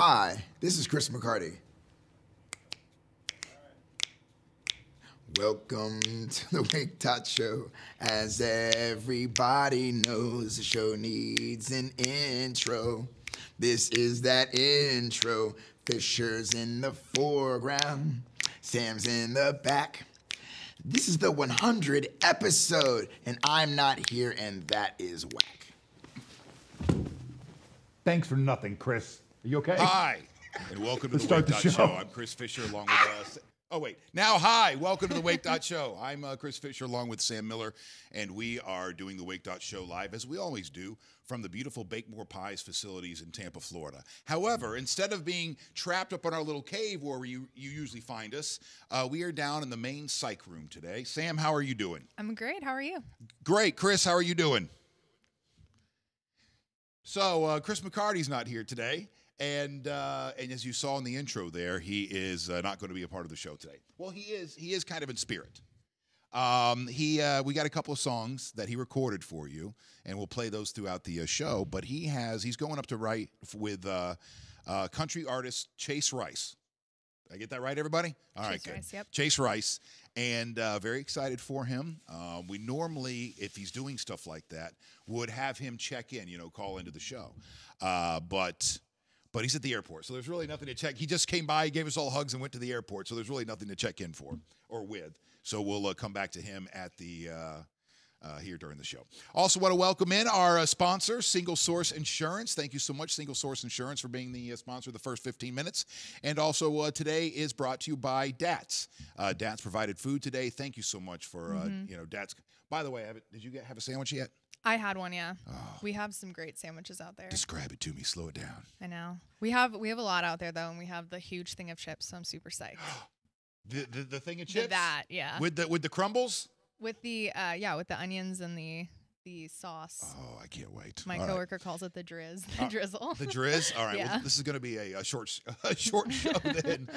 Hi, this is Chris McCarty. Welcome to the Wake.Show. As everybody knows, the show needs an intro. This is that intro. Fisher's in the foreground, Sam's in the back. This is the 100th episode, and I'm not here, and that is whack. Thanks for nothing, Chris. Are you okay? Hi, and welcome to the Wake.Show. I'm Chris Fisher along with hi, welcome to the Wake.Show. I'm Chris Fisher along with Sam Miller, and we are doing the Wake.Show live, as we always do, from the beautiful Bakemore Pies facilities in Tampa, Florida. However, instead of being trapped up in our little cave where you usually find us, we are down in the main psych room today. Sam, how are you doing? I'm great. How are you? Great. Chris, how are you doing? So, Chris McCarty's not here today. And as you saw in the intro there, he is not going to be a part of the show today. Well, he is kind of in spirit. We got a couple of songs that he recorded for you, and we'll play those throughout the show. But he's going up to write with country artist Chase Rice. Did I get that right, everybody? All right, good. Rice, yep. Chase Rice, and very excited for him. We normally, if he's doing stuff like that, would have him check in, call into the show. But he's at the airport, so there's really nothing to check. He just came by, he gave us all hugs, and went to the airport, so there's really nothing to check in for or with. So we'll come back to him at the here during the show. Also want to welcome in our sponsor, Single Source Insurance. Thank you so much, Single Source Insurance, for being the sponsor of the first 15 minutes. And also today is brought to you by DATS. DATS provided food today. Thank you so much for DATS. By the way, did you have a sandwich yet? I had one, yeah. Oh. We have some great sandwiches out there. Describe it to me. Slow it down. I know. We have a lot out there, though, and we have the huge thing of chips, so I'm super psyched. the thing of chips? That, yeah. With the crumbles? With the with the onions and the sauce. Oh, I can't wait. My coworker calls it the drizzle. The drizz? All right. Yeah. Well, this is going to be a short show then.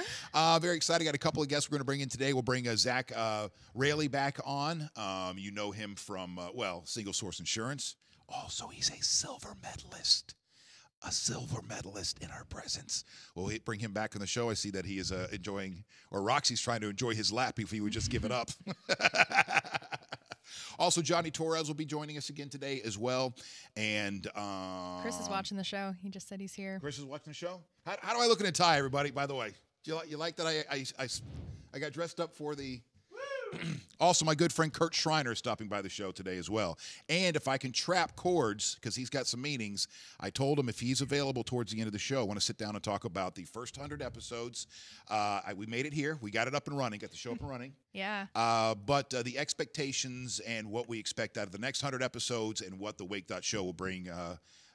Very excited. Got a couple of guests we're going to bring in today. We'll bring Zach Raley back on. You know him from, Single Source Insurance. Also, he's a silver medalist. A silver medalist in our presence. We'll bring him back on the show. I see that he is enjoying, or Roxy's trying to enjoy his lap if he would just give it up. Also, Johnny Torres will be joining us again today as well. And Chris is watching the show. He just said he's here. Chris is watching the show? How do I look in a tie, everybody, by the way? Do you like that I got dressed up for the... Also, my good friend Kurt Schreiner is stopping by the show today as well. And if I can trap Cords, because he's got some meetings, I told him if he's available towards the end of the show, I want to sit down and talk about the first 100 episodes. We made it here. We got it up and running, got the show up and running. Yeah. But the expectations and what we expect out of the next 100 episodes and what the Wake.Show will bring,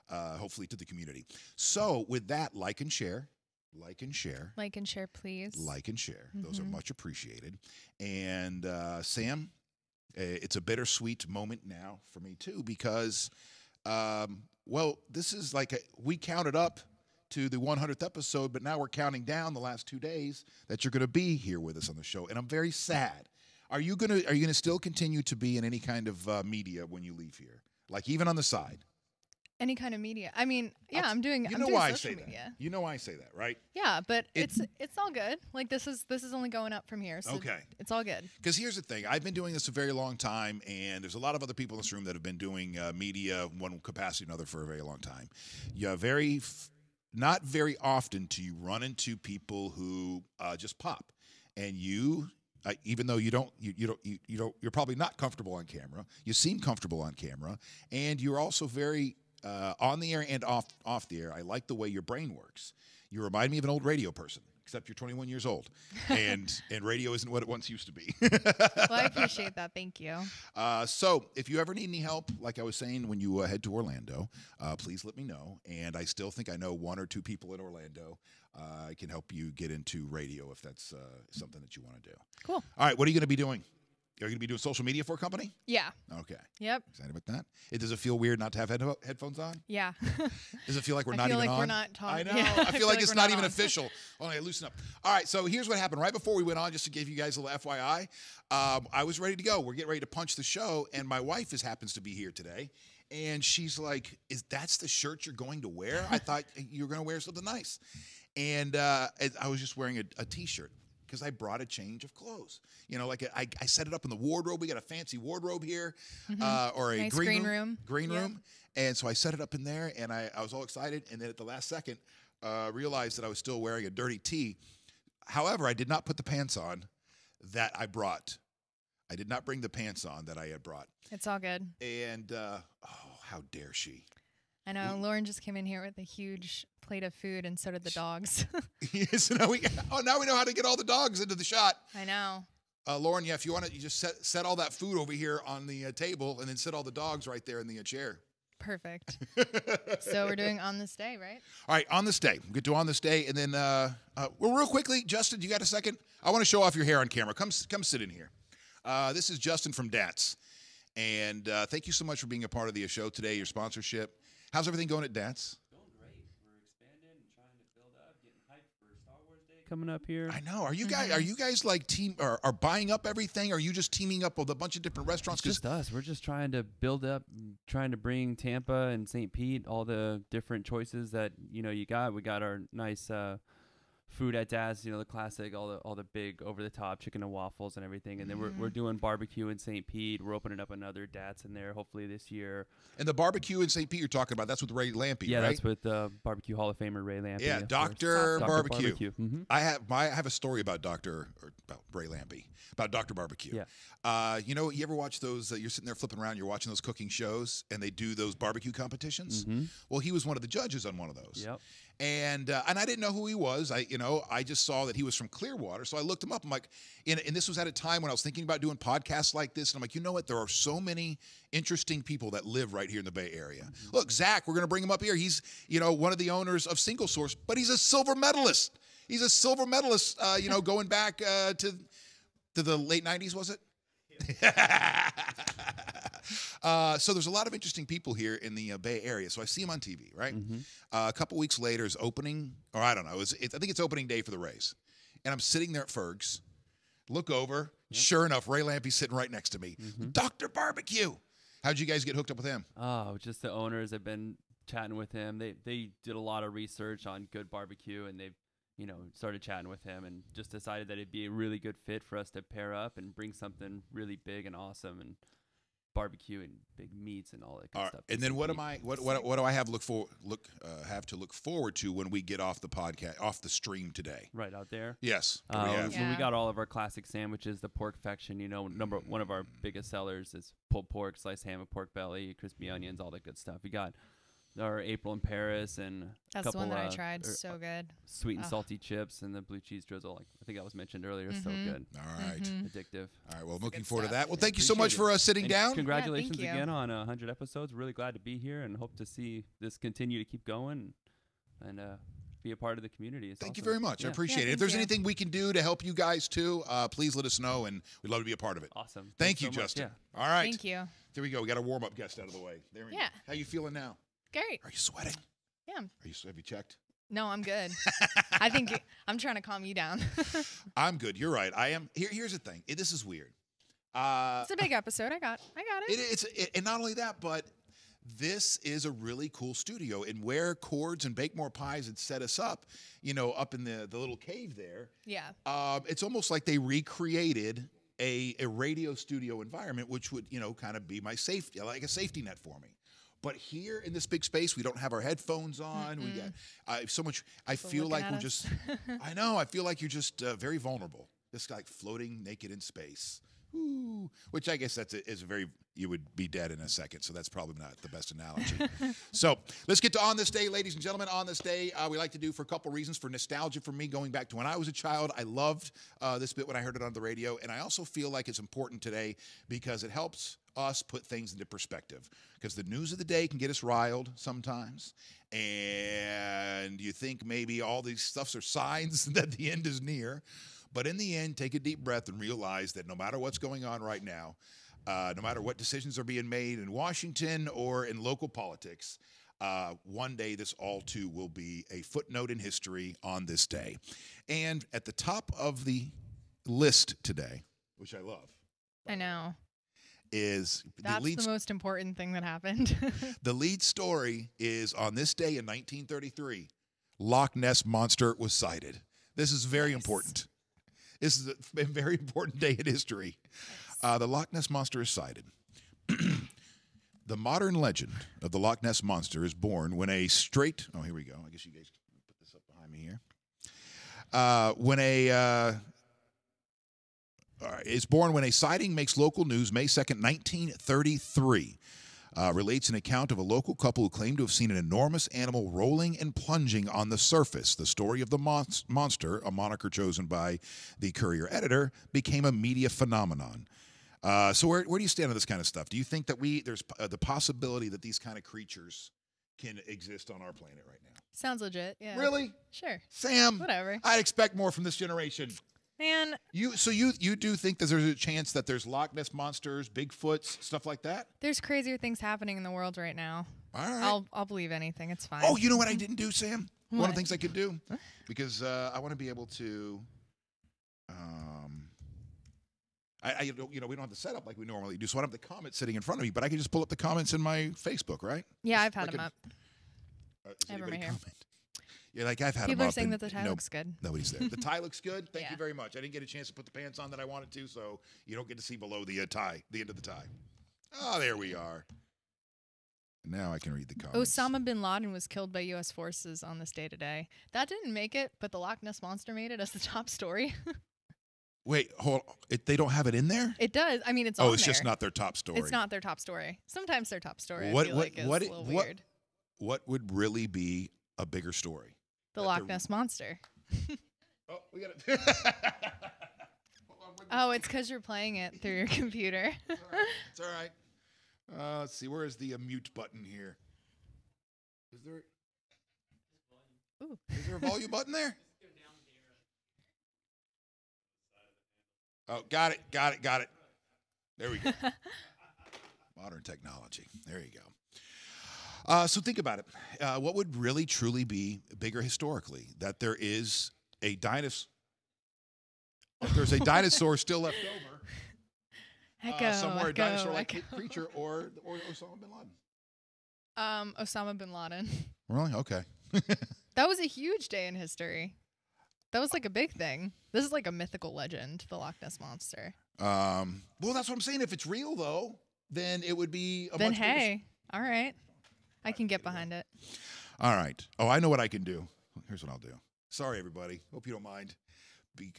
hopefully, to the community. So with that, like and share. Like and share. Like and share, please. Like and share. Mm-hmm. Those are much appreciated. And Sam, it's a bittersweet moment now for me too because, this is we counted up to the 100th episode, but now we're counting down the last 2 days that you're going to be here with us on the show, and I'm very sad. Are you gonna still continue to be in any kind of media when you leave here, like even on the side? Any kind of media. I mean, yeah, I'm doing. You know why I say that. You know why I say that, right? Yeah, but it's all good. Like this is only going up from here. So okay, it's all good. Because here's the thing: I've been doing this a very long time, and there's a lot of other people in this room that have been doing media, one capacity or another, for a very long time. Not very often do you run into people who just pop, and you. Even though you're probably not comfortable on camera. You seem comfortable on camera, and you're also very on the air and off the air. I like the way your brain works. You remind me of an old radio person, except you're 21 years old, and radio isn't what it once used to be. Well, I appreciate that. Thank you. So if you ever need any help, like I was saying, when you head to Orlando, please let me know. And I still think I know one or two people in Orlando. I can help you get into radio if that's something that you want to do. Cool. All right, what are you going to be doing? You're going to be doing social media for a company? Yeah. Okay. Yep. Excited about that? Does it feel weird not to have headphones on? Yeah. Does it feel like we're not even on? I feel like we're not talking. I know. Yeah, I feel like it's not even on. official. Oh, I loosen up. All right, so here's what happened. Right before we went on, just to give you guys a little FYI, I was ready to go. We're getting ready to punch the show, and my wife happens to be here today. And she's like, that's the shirt you're going to wear? I thought you were going to wear something nice. And I was just wearing a T-shirt because I brought a change of clothes. You know, like I set it up in the wardrobe. We got a fancy wardrobe here, or a Nice green room. Green Yep. room. And so I set it up in there, and I was all excited. And then at the last second, realized that I was still wearing a dirty tee. However, I did not put the pants on that I brought. I did not bring the pants on that I had brought. It's all good. And, oh, how dare she? I know. Lauren just came in here with a huge plate of food, and so did the dogs. So now now we know how to get all the dogs into the shot. I know. Lauren, yeah, if you want to, you just set all that food over here on the table, and then set all the dogs right there in the chair. Perfect. So we're doing On This Day, right? All right, On This Day. We'll get to On This Day, and then, well, real quickly, Justin, you got a second? I want to show off your hair on camera. Come sit in here. This is Justin from DATS, and thank you so much for being a part of the show today, your sponsorship. How's everything going at DATS? Going great. We're expanding and trying to build up, getting hyped for Star Wars Day coming up here. I know. Are you guys like are buying up everything? Or are you just teaming up with a bunch of different restaurants? It's just us. We're just trying to build up, trying to bring Tampa and St. Pete all the different choices that you got. We got our nice food at Dad's, the classic, all the big over the top chicken and waffles and everything. And then we're doing barbecue in St. Pete. We're opening up another Dad's in there hopefully this year. And the barbecue in St. Pete you're talking about, that's with Ray Lampy, yeah, right? that's with Barbecue Hall of Famer Ray Lampy. Yeah, of Dr. course. Barbecue. Mm-hmm. I have a story about about Ray Lampy, about Dr. Barbecue. Yeah. You ever watch those? You're sitting there flipping around, you're watching those cooking shows, and they do those barbecue competitions. Mm-hmm. Well, he was one of the judges on one of those. Yep. And I didn't know who he was. I just saw that he was from Clearwater, so I looked him up. I'm like, and this was at a time when I was thinking about doing podcasts like this, and I'm like, you know what? There are so many interesting people that live right here in the Bay Area. Mm-hmm. Look, Zach, we're going to bring him up here. He's one of the owners of Single Source, but he's a silver medalist. He's a silver medalist. Going back to the late '90s, was it? So there's a lot of interesting people here in the Bay Area. So I see him on TV, right? Mm-hmm. A couple weeks later is opening, or I don't know. I think it's opening day for the Rays. And I'm sitting there at Ferg's, look over. Yep. Sure enough, Ray Lampy's sitting right next to me. Mm-hmm. Dr. Barbecue. How'd you guys get hooked up with him? Oh, just the owners have been chatting with him. They did a lot of research on good barbecue, and they've started chatting with him and just decided that it'd be a really good fit for us to pair up and bring something really big and awesome and barbecue and big meats and all that good stuff. And then what do I have to look forward to when we get off the podcast, off the stream today? Right out there. Yes. We got all of our classic sandwiches, the Porkfection. One of our biggest sellers is pulled pork, sliced ham, and pork belly, crispy onions, all that good stuff. We got our April in Paris and that's the one that I tried. So good. Sweet and salty chips and the blue cheese drizzle. Like I think that was mentioned earlier. So good. All right. Addictive. All right. Well, I'm looking forward to that. Well, thank you so much for sitting down. Congratulations again on 100 episodes. Really glad to be here and hope to see this continue to keep going and be a part of the community. Thank you very much. I appreciate it. If there's anything we can do to help you guys too, please let us know, and we'd love to be a part of it. Awesome. Thank you, so Justin. Yeah. All right. Thank you. There we go. We got a warm-up guest out of the way. There we go. How you feeling now? Great. Are you sweating? Yeah. Have you checked? No, I'm good. I think I'm trying to calm you down. I'm good. You're right. I am. Here's the thing. This is weird. It's a big episode. I got it. And not only that, but this is a really cool studio. And where Chords and Bake More Pies had set us up, up in the little cave there. Yeah. It's almost like they recreated a radio studio environment, which would, kind of be my safety, like a safety net for me. But here in this big space, we don't have our headphones on. We got so much. I feel like we're just. I know. I feel like you're just very vulnerable. Just like floating naked in space. Ooh, which I guess is a very. You would be dead in a second, so that's probably not the best analogy. So let's get to On This Day, ladies and gentlemen. On This Day, we like to do for a couple reasons. For nostalgia for me, going back to when I was a child, I loved this bit when I heard it on the radio, and I also feel like it's important today because it helps us put things into perspective. Because the news of the day can get us riled sometimes, and you think maybe all these stuffs are signs that the end is near. But in the end, take a deep breath and realize that no matter what's going on right now, no matter what decisions are being made in Washington or in local politics, one day this all too will be a footnote in history on this day. And at the top of the list today, which I love. I know. Is that's the most important thing that happened. The lead story is on this day in 1933. Loch Ness Monster was sighted. This is very important. This is a very important day in history. The Loch Ness Monster is sighted. The modern legend of the Loch Ness Monster is born when a straight... Oh, here we go. I guess you guys put this up behind me here. It's born when a sighting makes local news May 2nd, 1933. Relates an account of a local couple who claimed to have seen an enormous animal rolling and plunging on the surface. The story of the monster, a moniker chosen by the Courier editor, became a media phenomenon. So where do you stand on this kind of stuff? Do you think that there's the possibility that these kind of creatures can exist on our planet right now? Sounds legit. Yeah. Really? Sure. Sam, Whatever. I'd expect more from this generation. Man. You do think that there's a chance that there's Loch Ness monsters, Bigfoots, stuff like that? There's crazier things happening in the world right now. All right. I'll believe anything. It's fine. Oh, you know what I didn't do, Sam? What? One of the things I could do, because I want to be able to. We don't have the setup like we normally do, so I don't have the comments sitting in front of me, but I can just pull up the comments in my Facebook, right? Yeah, I've had them up. Is Ever anybody my hair. comment? Yeah, like I've had People them are up saying and that the tie looks good. Nobody's there. The tie looks good. Thank you Yeah. very much. I didn't get a chance to put the pants on that I wanted to, so you don't get to see below the tie, the end of the tie. Oh, there we are. Now I can read the comments. Osama bin Laden was killed by U.S. forces on this day today. That didn't make it, but the Loch Ness Monster made it as the top story. Wait, hold on. They don't have it in there? It does. I mean, it's on it's there. just not their top story. It's not their top story. Sometimes their top story, What- I feel what- like, is what- a little what- weird. What would really be a bigger story? The that Loch they're- Ness Monster. Oh, we got it. Oh, it's because you're playing it through your computer. It's all right. Let's see. Where is the mute button here? Is there? Ooh. Is there a volume button there? Oh, got it. There we go. Modern technology. There you go. So think about it. What would really, truly be bigger historically? That there is a dinosaur. That there's a dinosaur still left over somewhere, a dinosaur-like creature, or Osama bin Laden. Osama bin Laden. Really? Okay. That was a huge day in history. That was like a big thing. This is like a mythical legend, the Loch Ness Monster. Well, that's what I'm saying. If it's real, though, then it would be a Then much bigger hey, all right. I can get behind it. All right. Oh, I know what I can do. Here's what I'll do. Sorry, everybody. Hope you don't mind.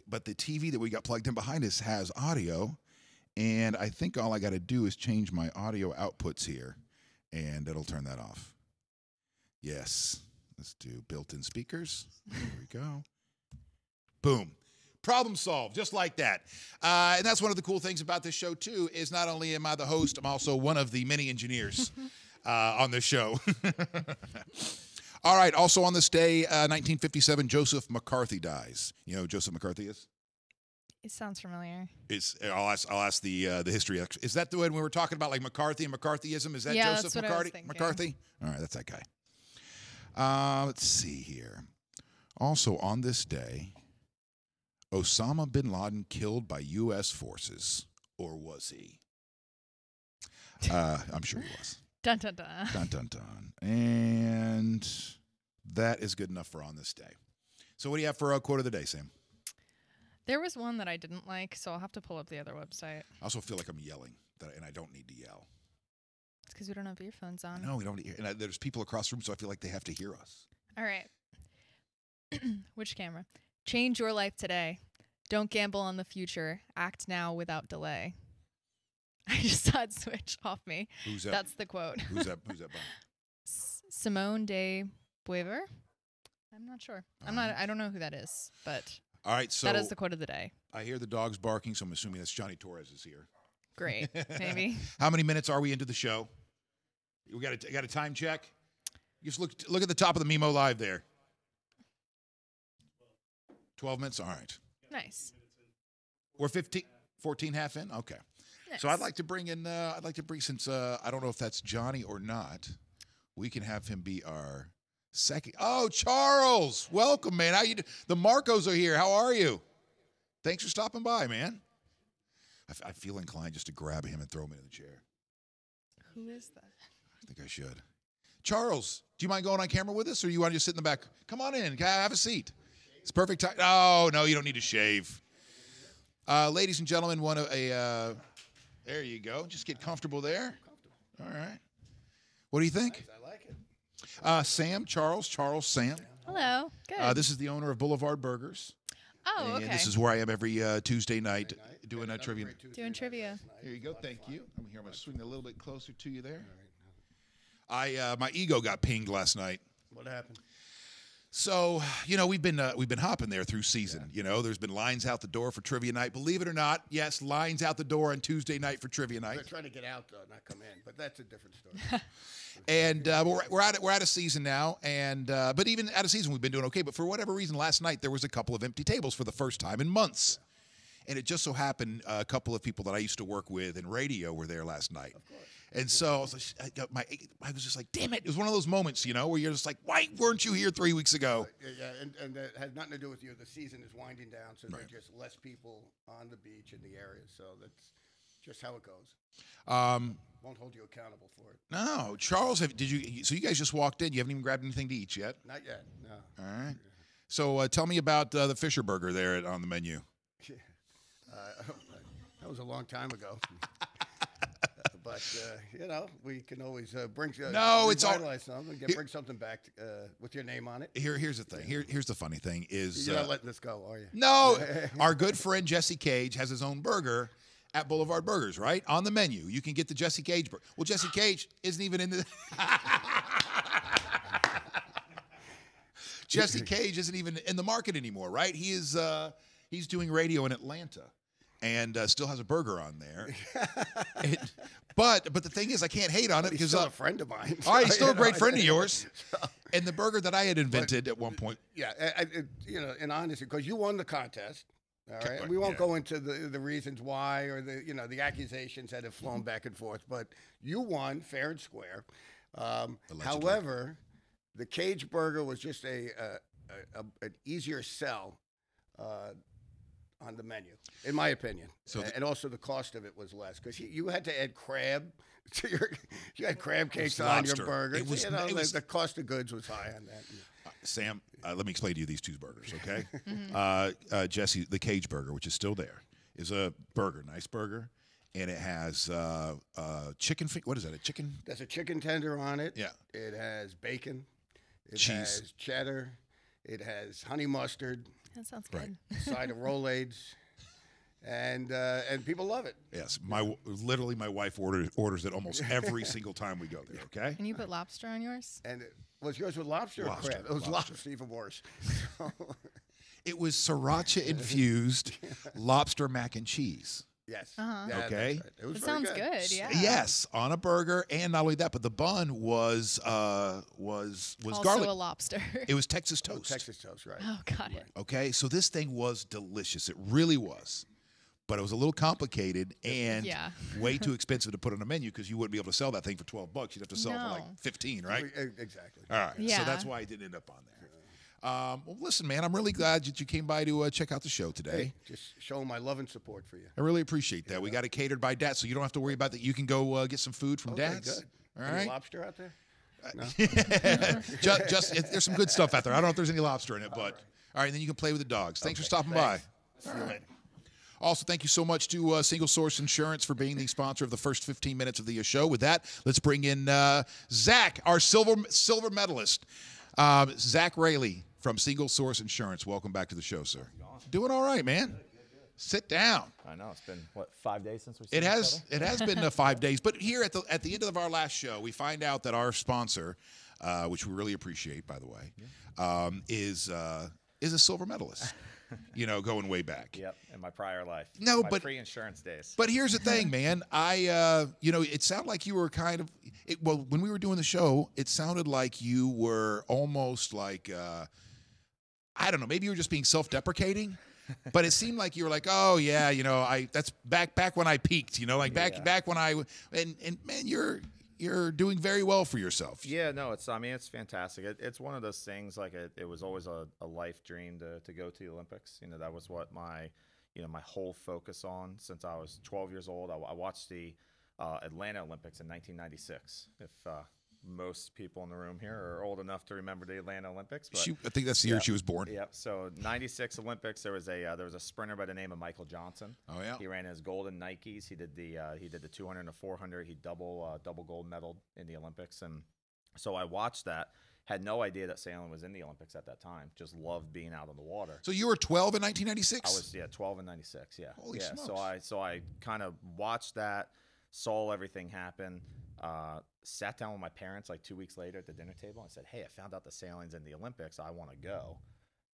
But the TV that we got plugged in behind us has audio, and I think all I got to do is change my audio outputs here, and it'll turn that off. Yes. Let's do built-in speakers. There we go. Boom. Problem solved, just like that. And that's one of the cool things about this show, too, is not only am I the host, I'm also one of the many engineers on this show. All right, also on this day, 1957, Joseph McCarthy dies. You know who Joseph McCarthy is? It sounds familiar. I'll ask the history. Is that the one we were talking about, like McCarthy and McCarthyism? Is that Yeah, Joseph that's what I was thinking. McCarthy? All right, that's that guy. Let's see here. Also on this day, Osama bin Laden killed by U.S. forces, or was he? I'm sure he was. Dun dun dun. Dun dun dun. And that is good enough for on this day. So what do you have for a quote of the day, Sam? There was one that I didn't like, so I'll have to pull up the other website. I also feel like I'm yelling, and I don't need to yell. It's because we don't have earphones on. No, we don't. And there's people across the room, so I feel like they have to hear us. All right. Which camera? Change your life today. Don't gamble on the future. Act now without delay. I just saw it switch off me. Who's that? That's the quote. Who's that by? Simone de Beauvoir? I'm not sure. I don't know who that is, but All right, so that is the quote of the day. I hear the dogs barking, so I'm assuming that's Johnny Torres is here. Great. Maybe. How many minutes are we into the show? We got a time check. Just look at the top of the Mimo Live there. 12 minutes. All right. Nice. We're 14 half in. Okay. Nice. So I'd like to bring since I don't know if that's Johnny or not, we can have him be our second. Oh, Charles, welcome, man. How you? The Marcos are here. How are you? Thanks for stopping by, man. I feel inclined just to grab him and throw him into the chair. Who is that? I think I should. Charles, do you mind going on camera with us, or you want to just sit in the back? Come on in. Have a seat. It's perfect time. Oh, no, you don't need to shave. Ladies and gentlemen, there you go. Just get comfortable there. All right. What do you think? I like it. Sam, Charles, Sam. Hello. Good. This is the owner of Boulevard Burgers. Oh, okay. And this is where I am every Tuesday night doing a trivia. Doing trivia. Here you go. Thank you. I'm going to swing a little bit closer to you there. My ego got pinged last night. What happened? So, we've been hopping there through season. There's been lines out the door for trivia night. Believe it or not, yes, lines out the door on Tuesday night for trivia night. They're trying to get out, though, not come in. But that's a different story. And we're out of season now, and but even out of season we've been doing okay. But for whatever reason, last night there was a couple of empty tables for the first time in months, and it just so happened a couple of people that I used to work with in radio were there last night. Of course. And so I was just like, damn it! It was one of those moments, where you're just like, why weren't you here 3 weeks ago? Yeah, and that has nothing to do with you. The season is winding down, so there are just less people on the beach in the area. So that's just how it goes. Won't hold you accountable for it. No, Charles, so you guys just walked in. You haven't even grabbed anything to eat yet? Not yet, no. All right. So tell me about the Fisher Burger there on the menu. That was a long time ago. But, we can always bring something back with your name on it. Here's the thing. Here's the funny thing is... You're not letting this go, are you? No. Our good friend Jesse Cage has his own burger at Boulevard Burgers, right? On the menu. You can get the Jesse Cage burger. Well, Jesse Cage isn't even in the... Jesse Cage isn't even in the market anymore, right? He is he's doing radio in Atlanta and still has a burger on there. But the thing is, I can't hate on it because he's still a friend of mine. All right, he's still a great friend of yours. And the burger that I had invented at one point. Yeah, in honesty, because you won the contest. All right, we won't go into the reasons why or the accusations that have flown back and forth, but you won fair and square. However, the Cage Burger was just an easier sell on the menu, in my opinion. So and also the cost of it was less because you had to add crab to you had crab cakes on your burger. The cost of goods was high on that. Sam, let me explain to you these two burgers, okay? Jesse, the Cage Burger, which is still there, is a burger, nice burger, and it has chicken. What is that? A chicken? There's a chicken tender on it. Yeah. It has bacon. It cheese. Has cheddar. It has honey mustard. That sounds good. Right. A side of Rolaids. And people love it. Yes, literally my wife orders it almost every single time we go there. Okay. Can you put lobster on yours? And was yours with lobster or crab? It was lobster, even worse. It was sriracha infused lobster mac and cheese. Yes. Uh-huh. Okay. Right. It was That very sounds good. Yeah. Yes, on a burger, and not only that, but the bun was Also garlic. a lobster. It was Texas toast. Texas toast, right? Oh, got it. Okay, so this thing was delicious. It really was. But it was a little complicated and way too expensive to put on a menu because you wouldn't be able to sell that thing for $12. You'd have to sell it for like 15, right? Exactly. All right. Yeah. So that's why I didn't end up on there. Well, listen, man, I'm really glad that you came by to check out the show today. Hey, just showing my love and support for you. I really appreciate that. We got it catered by Dad, so you don't have to worry about that. You can go get some food from Dad's. Good. All Any right. lobster out there? No. There's some good stuff out there. I don't know if there's any lobster in it, but all right. Then you can play with the dogs. Thanks for stopping by. See you later. Also, thank you so much to Single Source Insurance for being the sponsor of the first 15 minutes of the show. With that, let's bring in Zach, our silver medalist. Zach Rayleigh from Single Source Insurance. Welcome back to the show, sir. Doing all right, man. Sit down. I know it's been 5 days since we've seen each other? It has been 5 days, but here at the end of our last show, we find out that our sponsor, which we really appreciate, by the way, is a silver medalist. Going way back. Yep, in my prior life. No, my but pre-insurance days. But here's the thing, man. It sounded like you were kind of. When we were doing the show, it sounded like you were almost like, I don't know. Maybe you were just being self-deprecating, but it seemed like you were like, oh yeah, that's back when I peaked. Back when I and man, you're doing very well for yourself. Yeah, no, it's fantastic. It's one of those things like it was always a life dream to go to the Olympics. That was what my whole focus on since I was 12 years old. I watched the Atlanta Olympics in 1996. If most people in the room here are old enough to remember the Atlanta Olympics. But I think that's the year she was born. Yep. So '96 Olympics, there was a sprinter by the name of Michael Johnson. Oh yeah. He ran his golden Nikes. He did the 200 and 400. He double gold medal in the Olympics, and so I watched that. Had no idea that sailing was in the Olympics at that time. Just loved being out on the water. So you were 12 in 1996? I was 12 and 96. Yeah. Holy yeah. smokes. So I kind of watched that, saw everything happen. Sat down with my parents like 2 weeks later at the dinner table and said, "Hey, I found out the sailing's in the Olympics. I want to go."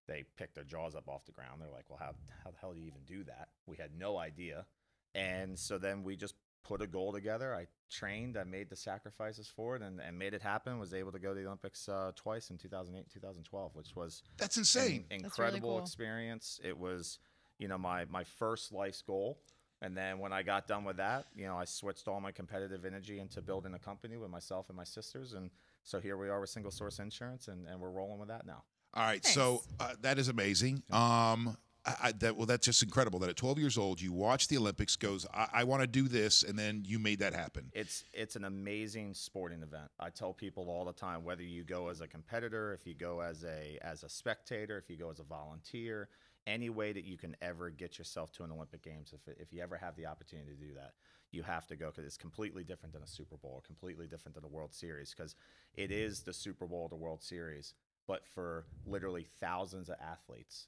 They picked their jaws up off the ground. They're like, "Well, how the hell do you even do that?" We had no idea. And so then we just put a goal together. I trained, I made the sacrifices for it, and made it happen. Was able to go to the Olympics twice in 2008 and 2012, which was That's insane. an That's really incredible cool. experience. It was, my first life's goal. And then when I got done with that, I switched all my competitive energy into building a company with myself and my sisters. And so here we are with Single Source Insurance, and we're rolling with that now. All right, Nice. so that is amazing. That's just incredible that at 12 years old you watch the Olympics, goes, I want to do this, and then you made that happen. It's an amazing sporting event. I tell people all the time, whether you go as a competitor, if you go as a spectator, if you go as a volunteer, any way that you can ever get yourself to an Olympic Games, if you ever have the opportunity to do that, you have to go, because it's completely different than a Super Bowl, completely different than a World Series, because it is the Super Bowl, the World Series, but for literally thousands of athletes,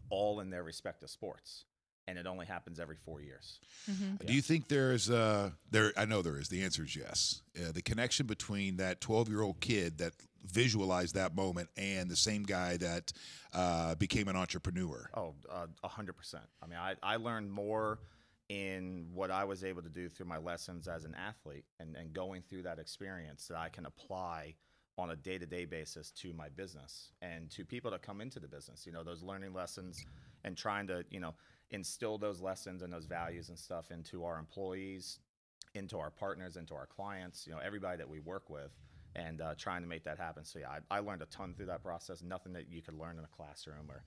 all in their respective sports, and it only happens every 4 years. Do you think there's I know there is. The answer is yes. The connection between that 12-year-old kid that visualized that moment and the same guy that became an entrepreneur. 100%. I mean, I learned more in what I was able to do through my lessons as an athlete and going through that experience that I can apply on a day-to-day basis to my business and to people that come into the business, those learning lessons, and trying to, instill those lessons and those values and stuff into our employees, into our partners, into our clients, everybody that we work with, and trying to make that happen. So yeah, I learned a ton through that process. Nothing that you could learn in a classroom or,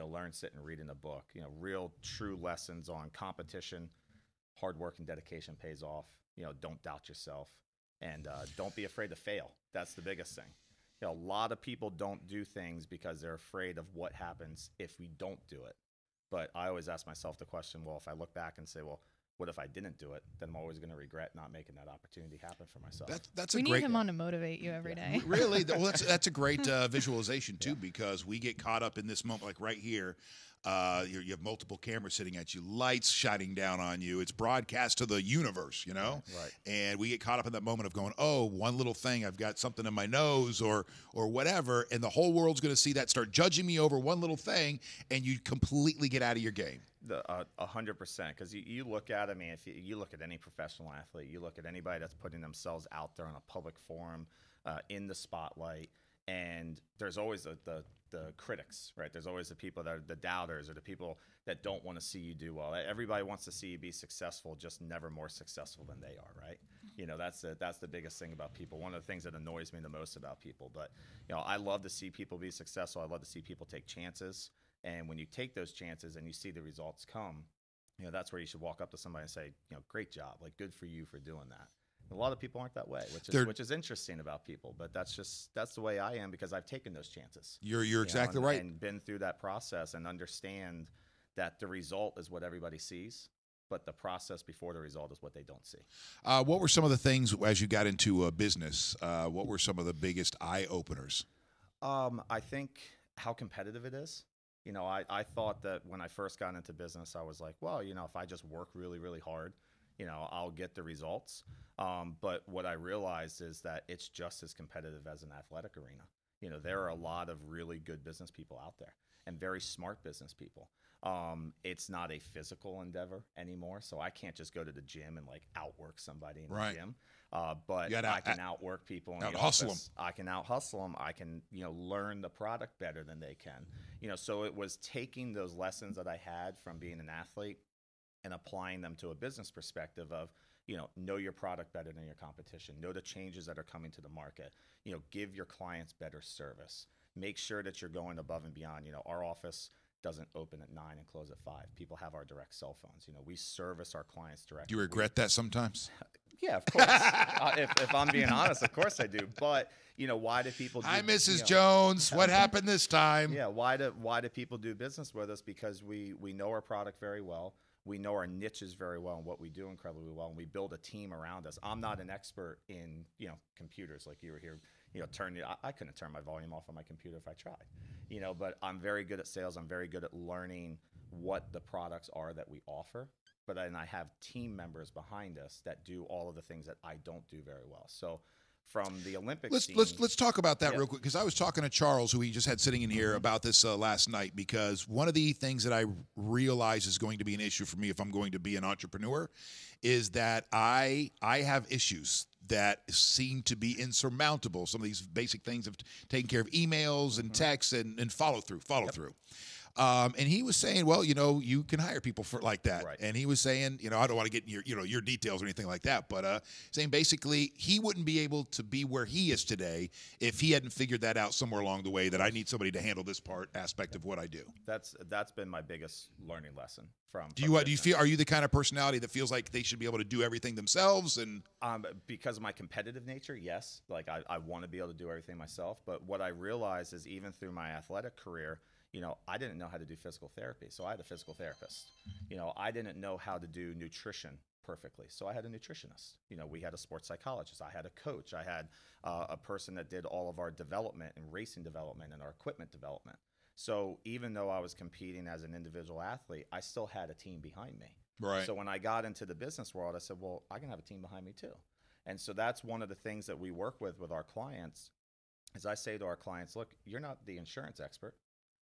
learn sitting and reading a book. Real true lessons on competition, hard work and dedication pays off. Don't doubt yourself, and don't be afraid to fail. That's the biggest thing. A lot of people don't do things because they're afraid of what happens if we don't do it. But I always ask myself the question, well, if I look back and say, well, what if I didn't do it? Then I'm always going to regret not making that opportunity happen for myself. That's We a need great him on to motivate you every day. Really? Well, that's a great visualization too, because we get caught up in this moment, like right here. You have multiple cameras sitting at you, lights shining down on you. It's broadcast to the universe, Right. And we get caught up in that moment of going, oh, one little thing, I've got something in my nose or whatever, and the whole world's going to see that, start judging me over one little thing, and you completely get out of your game. 100%, because you look at, if you look at any professional athlete, you look at anybody that's putting themselves out there in a public forum, in the spotlight, and there's always the critics, right? There's always the people that are the doubters, or the people that don't want to see you do well. Everybody wants to see you be successful, just never more successful than they are, right? That's the biggest thing about people. One of the things that annoys me the most about people. But I love to see people be successful. I love to see people take chances. And when you take those chances and you see the results come, that's where you should walk up to somebody and say, great job, like, good for you for doing that. A lot of people aren't that way, which is interesting about people, but that's the way I am, because I've taken those chances. You're exactly right. And been through that process and understand that the result is what everybody sees, but the process before the result is what they don't see. What were some of the things as you got into business? What were some of the biggest eye openers? I think how competitive it is. I thought that when I first got into business, I was like, well, if I just work really, really hard, I'll get the results. But what I realized is that it's just as competitive as an athletic arena. There are a lot of really good business people out there, and very smart business people. It's not a physical endeavor anymore, so I can't just go to the gym and outwork somebody in the gym. But I can outwork people in the hustle office. I can out hustle them. I can learn the product better than they can. So it was taking those lessons that I had from being an athlete and applying them to a business perspective of, know your product better than your competition, know the changes that are coming to the market, give your clients better service, make sure that you're going above and beyond. Our office doesn't open at 9 and close at 5. People have our direct cell phones. We service our clients directly. Do you regret that sometimes? Yeah, of course. If I'm being honest, of course I do. But why do people? Hi, Mrs. Jones. What happened this time? Yeah, why do people do business with us? Because we know our product very well. We know our niches very well and what we do incredibly well, and we build a team around us. I'm not an expert in computers like you were here. I couldn't turn my volume off on my computer if I tried. But I'm very good at sales. I'm very good at learning what the products are that we offer. But then I have team members behind us that do all of the things that I don't do very well. So from the Olympics, let's talk about that real quick, because I was talking to Charles, who we just had sitting in here, about this last night, because one of the things that I realize is going to be an issue for me if I'm going to be an entrepreneur is that I have issues that seem to be insurmountable. Some of these basic things of taking care of emails and texts and follow through. And he was saying, well, you can hire people for like that. Right. And he was saying, I don't want to get in your details or anything like that, but saying basically he wouldn't be able to be where he is today if he hadn't figured that out somewhere along the way, that I need somebody to handle this aspect of what I do. That's been my biggest learning lesson from. Do you feel, are you the kind of personality that feels like they should be able to do everything themselves? And because of my competitive nature, yes. Like I want to be able to do everything myself. But what I realized is even through my athletic career, I didn't know how to do physical therapy, so I had a physical therapist. I didn't know how to do nutrition perfectly, so I had a nutritionist. We had a sports psychologist. I had a coach. I had a person that did all of our development and racing development and our equipment development. So even though I was competing as an individual athlete, I still had a team behind me. Right. So when I got into the business world, I said, well, I can have a team behind me too. And so that's one of the things that we work with our clients, is I say to our clients, look, you're not the insurance expert.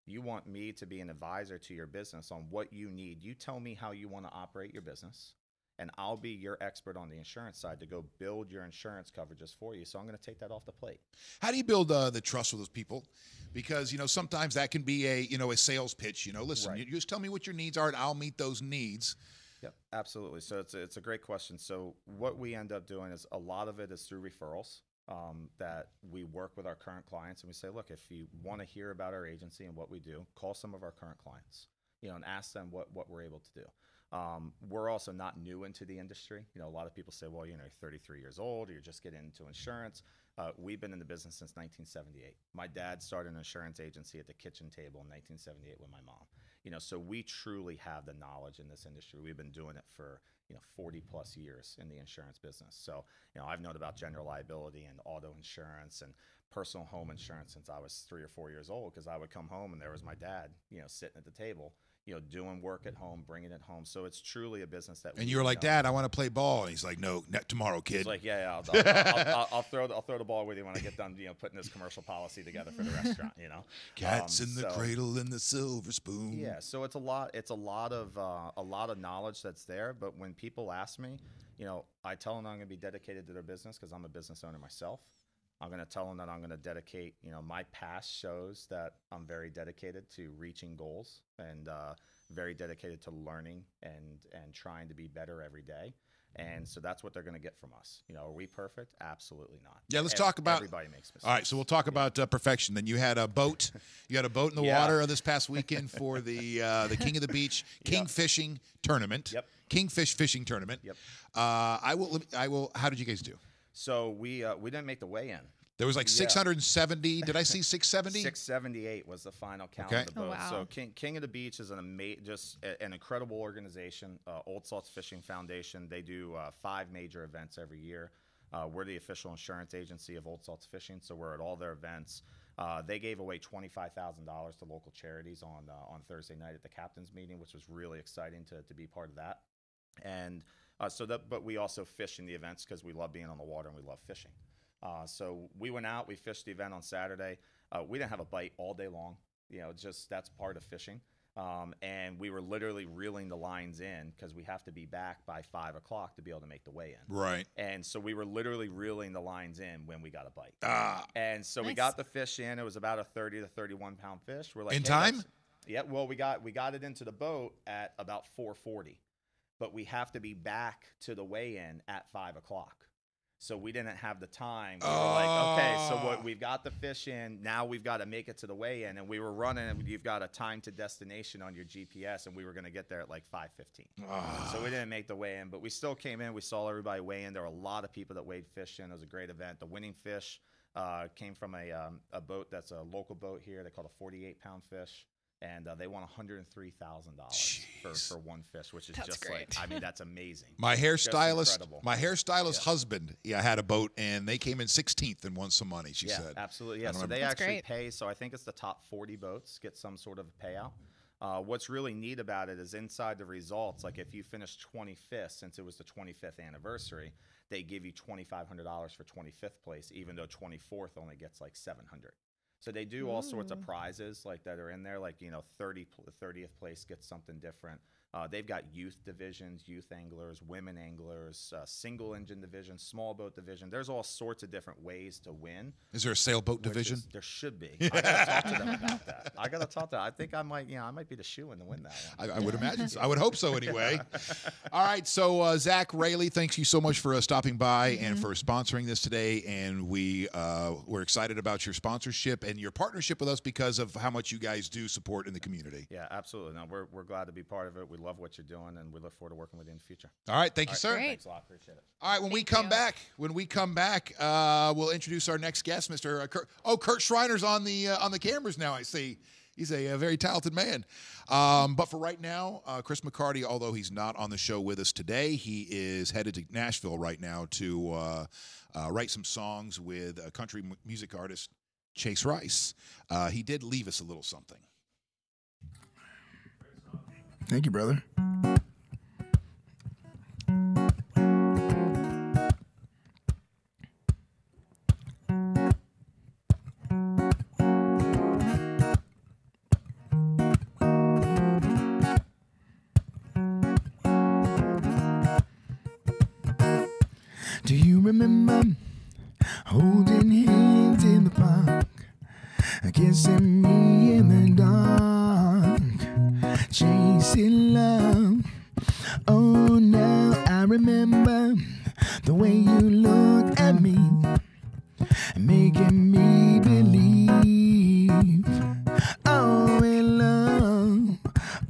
You want me to be an advisor to your business on what you need. You tell me how you want to operate your business, and I'll be your expert on the insurance side to go build your insurance coverages for you. So I'm going to take that off the plate. how do you build the trust with those people? Because, sometimes that can be a sales pitch. Listen, Right. you just tell me what your needs are and I'll meet those needs. Yep, absolutely. So it's a great question. So what we end up doing is a lot of it is through referrals. That we work with our current clients and we say, look, if you want to hear about our agency and what we do, call some of our current clients, and ask them what we're able to do. We're also not new into the industry. A lot of people say, well, you're 33 years old, or you're just getting into insurance. We've been in the business since 1978. My dad started an insurance agency at the kitchen table in 1978 with my mom. So we truly have the knowledge in this industry. We've been doing it for 40 plus years in the insurance business. So, I've known about general liability and auto insurance and personal home insurance since I was 3 or 4 years old, because I would come home and there was my dad, sitting at the table, doing work at home, bringing it home. So it's truly a business that. And you're like, Dad, I want to play ball. And he's like, no, not tomorrow, kid. He's like, yeah, I'll throw the ball with you when I get done, putting this commercial policy together for the restaurant, Cats in the cradle and the silver spoon. Yeah, so it's a lot of knowledge that's there. But when people ask me, I tell them I'm going to be dedicated to their business because I'm a business owner myself. I'm going to tell them that I'm going to dedicate, my past shows that I'm very dedicated to reaching goals and very dedicated to learning and trying to be better every day. And so that's what they're going to get from us. Are we perfect? Absolutely not. Yeah, let's talk about. Everybody makes mistakes. All right, so we'll talk about perfection. Then you had a boat. You had a boat in the water this past weekend for the King of the Beach Fishing Tournament. Yep. Kingfish Fishing Tournament. Yep. I will. How did you guys do? So we didn't make the weigh-in. There was like 670. Did I see 670? 678 was the final count Okay. of the boat. Oh, wow. So King of the Beach is just an incredible organization. Old Salts Fishing Foundation. They do 5 major events every year. We're the official insurance agency of Old Salts Fishing, so we're at all their events. They gave away $25,000 to local charities on Thursday night at the captain's meeting, which was really exciting to be part of that. And but we also fish in the events because we love being on the water and we love fishing. So we went out, we fished the event on Saturday. We didn't have a bite all day long. Just that's part of fishing. And we were literally reeling the lines in because we have to be back by 5 o'clock to be able to make the weigh-in. Right. And so we were literally reeling the lines in when we got a bite. And so we Nice. got the fish in. It was about a 30 to 31 pound fish. We're like, In hey, time? Yeah. Well, we got it into the boat at about 4:40, but we have to be back to the weigh-in at 5 o'clock. So we didn't have the time. We were like, okay, so what we've got the fish in, now we've got to make it to the weigh-in, and we were running, and you've got a time to destination on your GPS, and we were going to get there at like 5:15. So we didn't make the weigh-in, but we still came in. We saw everybody weigh in. There were a lot of people that weighed fish in. It was a great event. The winning fish came from a boat that's a local boat here. They call it a 48-pound fish. And they won $103,000 for one fish, which is That's just great. like, I mean, that's amazing. My hairstylist, incredible. husband, had a boat, and they came in 16th and won some money. She said, Absolutely. I Yeah, don't so they remember. actually great. pay. So I think it's the top 40 boats get some sort of payout. What's really neat about it is inside the results, like if you finish 25th, since it was the 25th anniversary, they give you $2,500 for 25th place, even though 24th only gets like $700. So they do all sorts of prizes like that are in there, like 30th place gets something different. They've got youth divisions, youth anglers, women anglers, single engine division, small boat division. There's all sorts of different ways to win. Is there a sailboat division? There should be. I got to talk to them about that. I got to talk to them. I think I might be the shoe-in to win that one. I would imagine so. I would hope so anyway. All right, so Zach Rayleigh, thanks you so much for stopping by and for sponsoring this today. And we're excited about your sponsorship and your partnership with us because of how much you guys do support in the community. Yeah, absolutely. No, we're glad to be part of it. We love what you're doing, and we look forward to working with you in the future. All right, thank you, sir. Great. Thanks a lot. Appreciate it. All right, when we come back, we'll introduce our next guest, Mr. Kurt. Oh, Kurt Schreiner's on the cameras now. I see. He's a very talented man. But for right now, Chris McCarty, although he's not on the show with us today, he is headed to Nashville right now to write some songs with a country music artist, Chase Rice. He did leave us a little something. Thank you, brother. Do you remember holding hands in the park, kissing me in the dark, chasing love? Oh, now I remember the way you looked at me, making me believe. Oh, in love.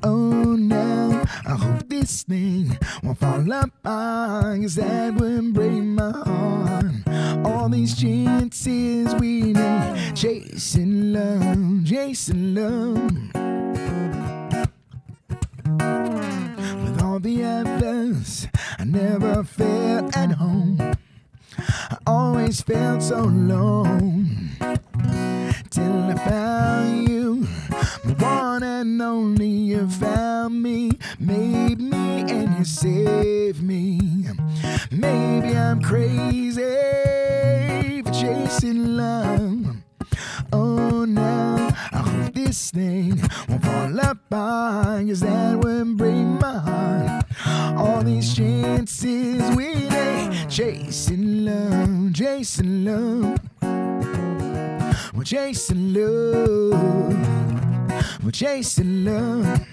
Oh, now I hope this thing won't fall apart, 'cause that would break my heart. All these chances we take, chasing love, chasing love. With all the others, I never felt at home. I always felt so alone, till I found you, the one and only. You found me, made me, and you saved me. Maybe I'm crazy for chasing love. Oh, now I hope this thing won't fall apart, 'cause that would break my heart. All these chances we take, chasing love, chasing love. We're chasing love. We're chasing love.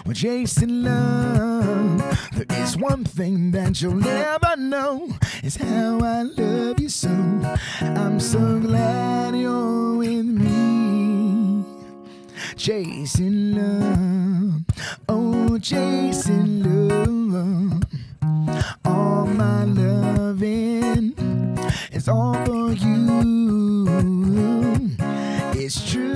We're chasing love. There is one thing that you'll never know, is how I love you so. I'm so glad you're with me. Chasing love. Oh, chasing love. All my loving is all for you. It's true.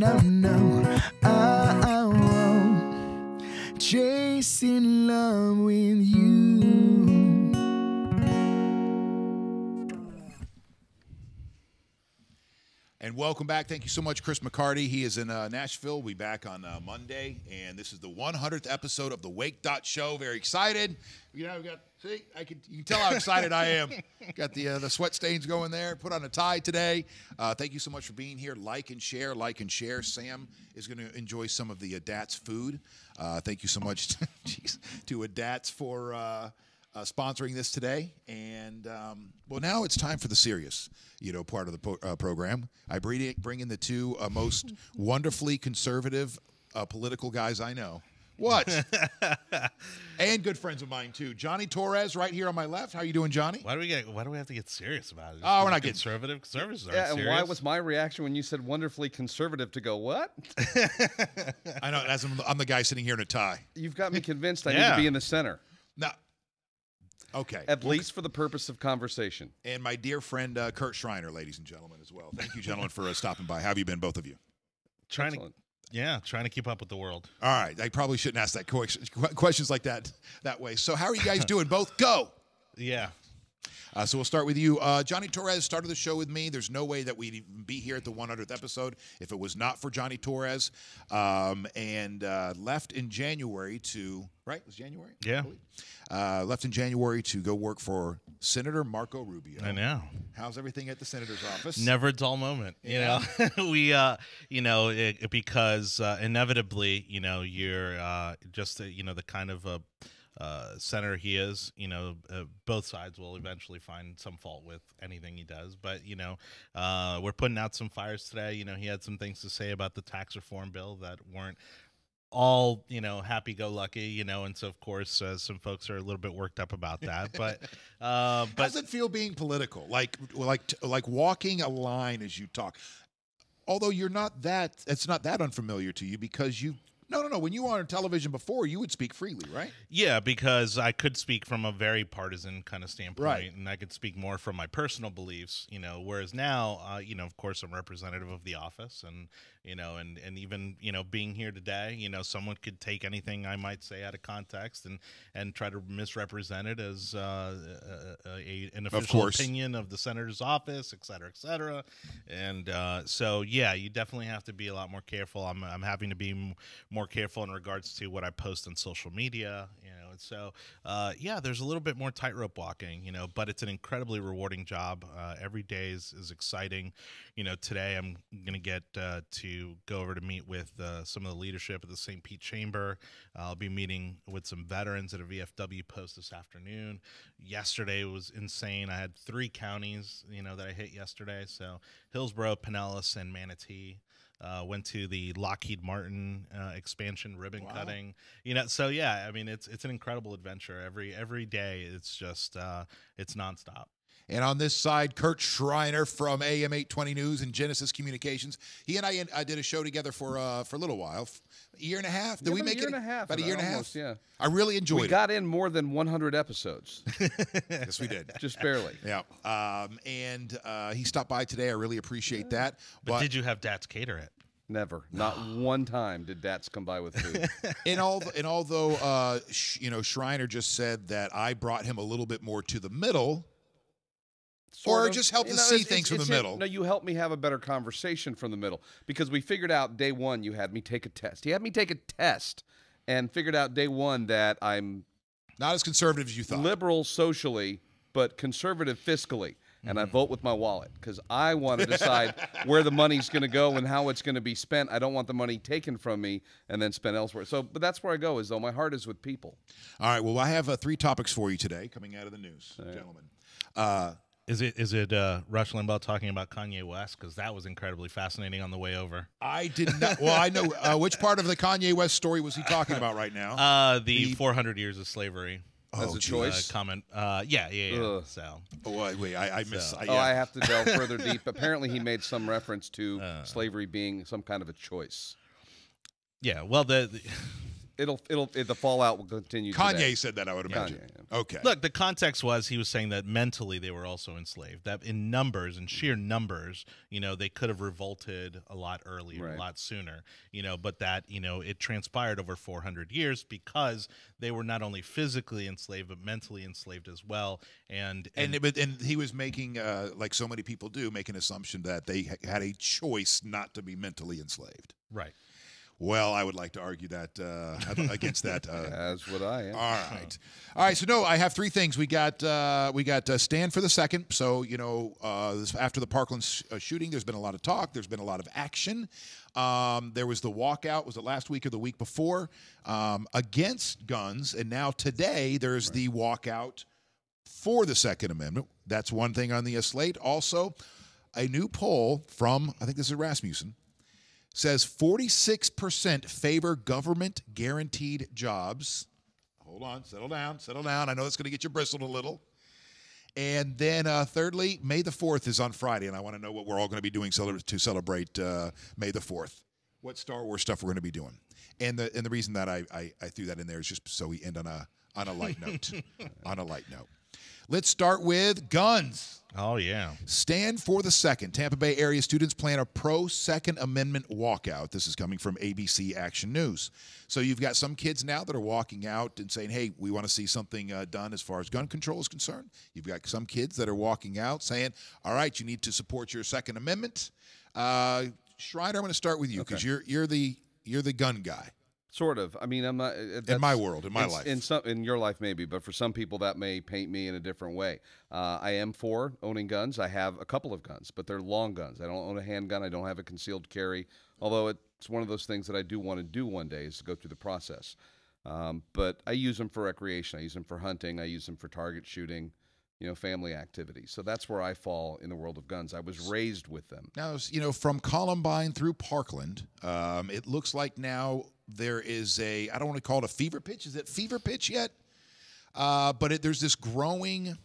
No. Chasing love with you. And welcome back. Thank you so much, Chris McCarty. He is in Nashville. We'll be back on Monday. And this is the 100th episode of the Wake.Show. Very excited. You know, you can tell how excited I am. Got the sweat stains going there. Put on a tie today. Thank you so much for being here. Like and share. Sam is going to enjoy some of the Adats food. Thank you so much to Adats for sponsoring this today. And, well, now it's time for the serious, part of the program. I bring in the two most wonderfully conservative political guys I know. What? And good friends of mine too. Johnny Torres, right here on my left. How you doing, Johnny? Why do we have to get serious about it? Oh, we're not getting conservative. Conservatives Yeah, aren't and serious. why was my reaction when you said wonderfully conservative to go, what? I know. I'm the guy sitting here in a tie. You've got me convinced I need Yeah. to be in the center, Now, okay. at least for the purpose of conversation. And my dear friend Kurt Schreiner, ladies and gentlemen, as well. Thank you, gentlemen, for stopping by. How have you been, both of you? trying Excellent. to keep up with the world. All right. I probably shouldn't ask that questions like that way. So how are you guys doing? Both go. Yeah. So we'll start with you. Johnny Torres started the show with me. There's no way that we'd even be here at the 100th episode if it was not for Johnny Torres. And left in January to, right? It was January? Yeah. Left in January to go work for Senator Marco Rubio. I know. How's everything at the senator's office? Never a dull moment. Yeah. You know, because inevitably, you're just, the kind of senator he is. Both sides will eventually find some fault with anything he does. But, we're putting out some fires today. He had some things to say about the tax reform bill that weren't all happy-go-lucky, and so of course some folks are a little bit worked up about that. But how does it feel being political? Like walking a line as you talk. Although it's not that unfamiliar to you because you. No. When you were on television before, you would speak freely, right? Yeah, because I could speak from a very partisan kind of standpoint, Right. and I could speak more from my personal beliefs, whereas now, of course, I'm representative of the office, and, and even, being here today, someone could take anything I might say out of context and try to misrepresent it as an official opinion of the senator's office, et cetera, et cetera. And so, yeah, you definitely have to be a lot more careful. I'm having to be more careful in regards to what I post on social media, and so there's a little bit more tightrope walking, but it's an incredibly rewarding job. Every day is exciting. Today I'm gonna get to go over to meet with some of the leadership at the St. Pete Chamber. I'll be meeting with some veterans at a VFW post this afternoon. Yesterday was insane. I had 3 counties, that I hit yesterday. So Hillsborough, Pinellas, and Manatee. Went to the Lockheed Martin expansion ribbon cutting, so yeah, I mean it's an incredible adventure. Every day it's just it's nonstop. And on this side, Kurt Schreiner from AM 820 News and Genesis Communications. He and I did a show together for a little while, a year and a half. Did we make it? About a year and a half. Almost, yeah. I really enjoyed it. We got in more than 100 episodes. Yes, we did. Just barely. Yeah. And he stopped by today. I really appreciate that. But did you have Dats cater it? Never. Not one time did Dats come by with food. And although Schreiner just said that I brought him a little bit more to the middle. Or just help to see things from the middle. No, you helped me have a better conversation from the middle. Because we figured out day one you had me take a test. He had me take a test and figured out day one that I'm not as conservative as you thought. Liberal socially, but conservative fiscally. And I vote with my wallet because I want to decide where the money's going to go and how it's going to be spent. I don't want the money taken from me and then spent elsewhere. So, but that's where I go, is though my heart is with people. All right. Well, I have 3 topics for you today coming out of the news, gentlemen. Is it Rush Limbaugh talking about Kanye West? Because that was incredibly fascinating on the way over. I did not. Well, I know which part of the Kanye West story was he talking about right now? The 400 years of slavery. As a choice? Comment. Yeah. So. Oh, wait, I missed. So. I have to delve further deep. Apparently, he made some reference to slavery being some kind of a choice. Yeah. Well, the fallout will continue. Kanye today. said that, I would imagine. Kanye, yeah. Okay. Look, the context was he was saying that mentally they were also enslaved. That in numbers, in sheer numbers, they could have revolted a lot earlier, a lot sooner. But that it transpired over 400 years because they were not only physically enslaved but mentally enslaved as well. And he was making, like so many people do, make an assumption that they had a choice not to be mentally enslaved. Right. Well, I would like to argue that against that. As would I. Yeah. All right. So no, I have 3 things. We got Stand for the Second. So after the Parkland shooting, there's been a lot of talk. There's been a lot of action. There was the walkout. Was it last week or the week before? Against guns, and now today there's the walkout for the Second Amendment. That's one thing on the slate. Also, a new poll from, I think this is Rasmussen, says 46% favor government guaranteed jobs. Hold on, settle down, settle down. I know it's going to get you bristled a little. And then thirdly, May the 4th is on Friday, and I want to know what we're all going to be doing to celebrate May the 4th. What Star Wars stuff we're going to be doing. And the reason that I threw that in there is just so we end on a light note. On a light note. Let's start with guns. Oh, yeah. Stand for the Second. Tampa Bay area students plan a pro-Second Amendment walkout. This is coming from ABC Action News. So you've got some kids now that are walking out and saying, hey, we want to see something done as far as gun control is concerned. You've got some kids that are walking out saying, all right, you need to support your Second Amendment. Schreider, I'm going to start with you because you're the gun guy. Sort of. I mean, I'm not in my world, in my life. In your life, maybe, but for some people, that may paint me in a different way. I am for owning guns. I have a couple of guns, but they're long guns. I don't own a handgun. I don't have a concealed carry. Although it's one of those things that I do want to do one day is to go through the process. But I use them for recreation. I use them for hunting. I use them for target shooting. Family activities. So that's where I fall in the world of guns. I was raised with them. Now, from Columbine through Parkland, it looks like now there is I don't want to call it a fever pitch. Is it fever pitch yet? But there's this growing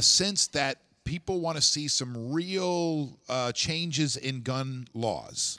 sense that people want to see some real changes in gun laws.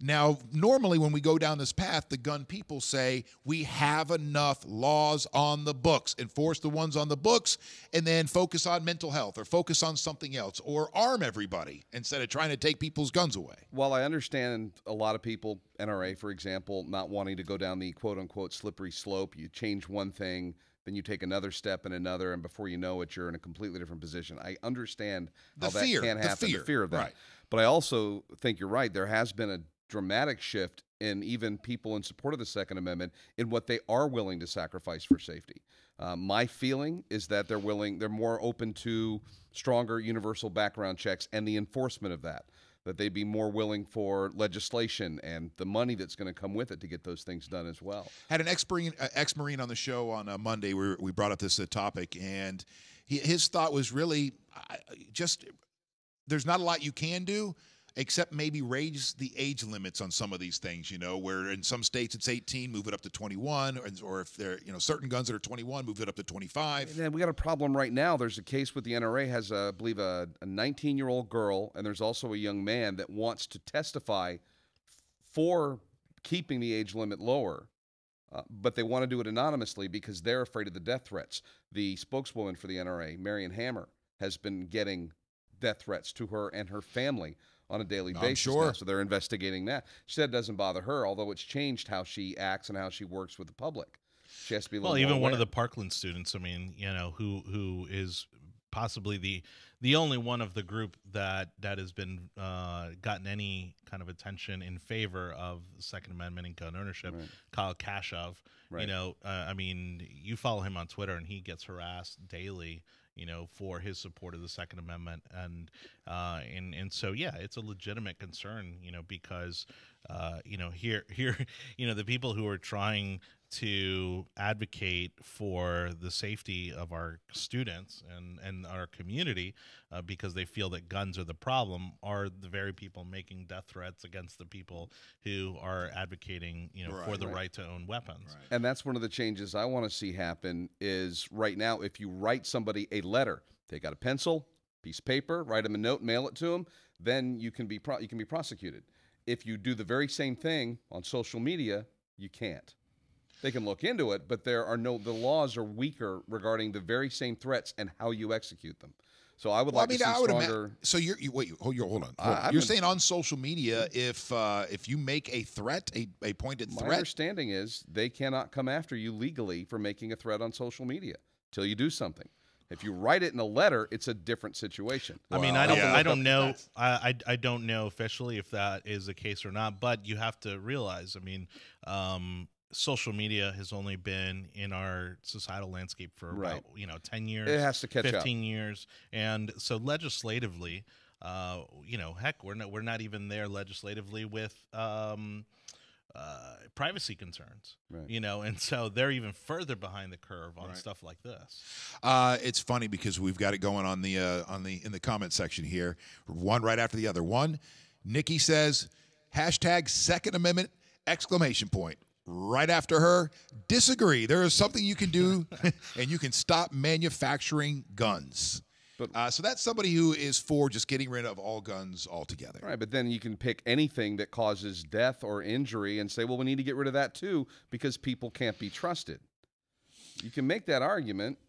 Now, normally when we go down this path, the gun people say we have enough laws on the books, enforce the ones on the books, and then focus on mental health or focus on something else or arm everybody instead of trying to take people's guns away. While I understand a lot of people, NRA, for example, not wanting to go down the quote-unquote slippery slope, you change one thing, then you take another step and another, and before you know it, you're in a completely different position. I understand how that can happen, the fear of that. Right. But I also think you're right. There has been a dramatic shift in even people in support of the Second Amendment in what they are willing to sacrifice for safety. My feeling is that they're more open to stronger universal background checks and the enforcement of that they'd be more willing for legislation and the money that's going to come with it to get those things done as well. Had an ex-Marine on the show on Monday where we brought up this topic, and his thought was really just there's not a lot you can do except maybe raise the age limits on some of these things, where in some states it's 18, move it up to 21, or if they're, certain guns that are 21, move it up to 25. And we got a problem right now. There's a case with the NRA has, I believe, a 19-year-old girl, and there's also a young man that wants to testify for keeping the age limit lower. But they want to do it anonymously because they're afraid of the death threats. The spokeswoman for the NRA, Marion Hammer, has been getting death threats to her and her family on a daily basis. Sure. Now, so they're investigating that. She said it doesn't bother her, although it's changed how she acts and how she works with the public. She has to be a little more even aware. One of the Parkland students, I mean, who is possibly the only one of the group that has been gotten any kind of attention in favor of the Second Amendment and gun ownership, Right. Kyle Kashov. Right. I mean, you follow him on Twitter, and he gets harassed daily, for his support of the Second Amendment, and so yeah, it's a legitimate concern, because here the people who are trying to advocate for the safety of our students and our community because they feel that guns are the problem are the very people making death threats against the people who are advocating for the right to own weapons. Right. And that's one of the changes I want to see happen is right now, if you write somebody a letter, take out a pencil, piece of paper, write them a note, mail it to them, then you can be prosecuted. If you do the very same thing on social media, you can't. They can look into it, but the laws are weaker regarding the very same threats and how you execute them. So I would like to see stronger. So hold on. You're saying on social media, if you make a threat, a pointed threat. My understanding is they cannot come after you legally for making a threat on social media till you do something. If you write it in a letter, it's a different situation. I mean, I don't know. I don't know officially if that is the case or not, but you have to realize, I mean, social media has only been in our societal landscape for about 10 years. It has to catch 15 years, and so legislatively, heck, we're not even there legislatively with privacy concerns, right. And so they're even further behind the curve on stuff like this. It's funny because we've got it going on in the comment section here, one right after the other. One, Nikki says, hashtag Second Amendment exclamation point. Right after her, disagree. There is something you can do, and you can stop manufacturing guns. So that's somebody who is for just getting rid of all guns altogether. Right, but then you can pick anything that causes death or injury and say, well, we need to get rid of that too because people can't be trusted. You can make that argument.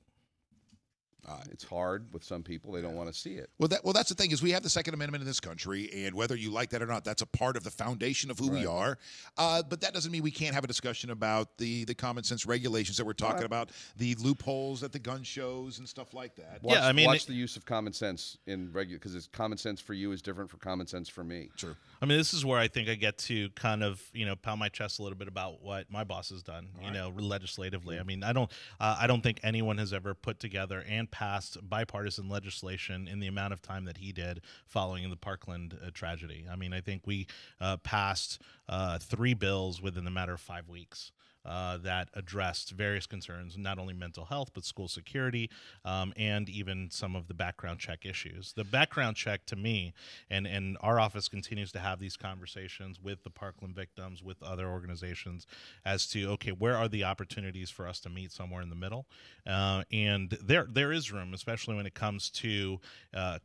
It's hard with some people. They don't want to see it. Well, that's the thing is we have the Second Amendment in this country, and whether you like that or not, that's a part of the foundation of who we are. But that doesn't mean we can't have a discussion about the common sense regulations that we're talking about, the loopholes at the gun shows and stuff like that. Watch the use of common sense in regular, because it's common sense for you is different from common sense for me. Sure. I mean, this is where I think I get to kind of, pound my chest a little bit about what my boss has done, legislatively. I mean, I don't think anyone has ever put together and passed bipartisan legislation in the amount of time that he did following the Parkland tragedy. I mean, I think we passed 3 bills within the matter of 5 weeks. That addressed various concerns, not only mental health, but school security, and even some of the background check issues. The background check, to me, and our office continues to have these conversations with the Parkland victims, with other organizations, as to, okay, where are the opportunities for us to meet somewhere in the middle? And there is room, especially when it comes to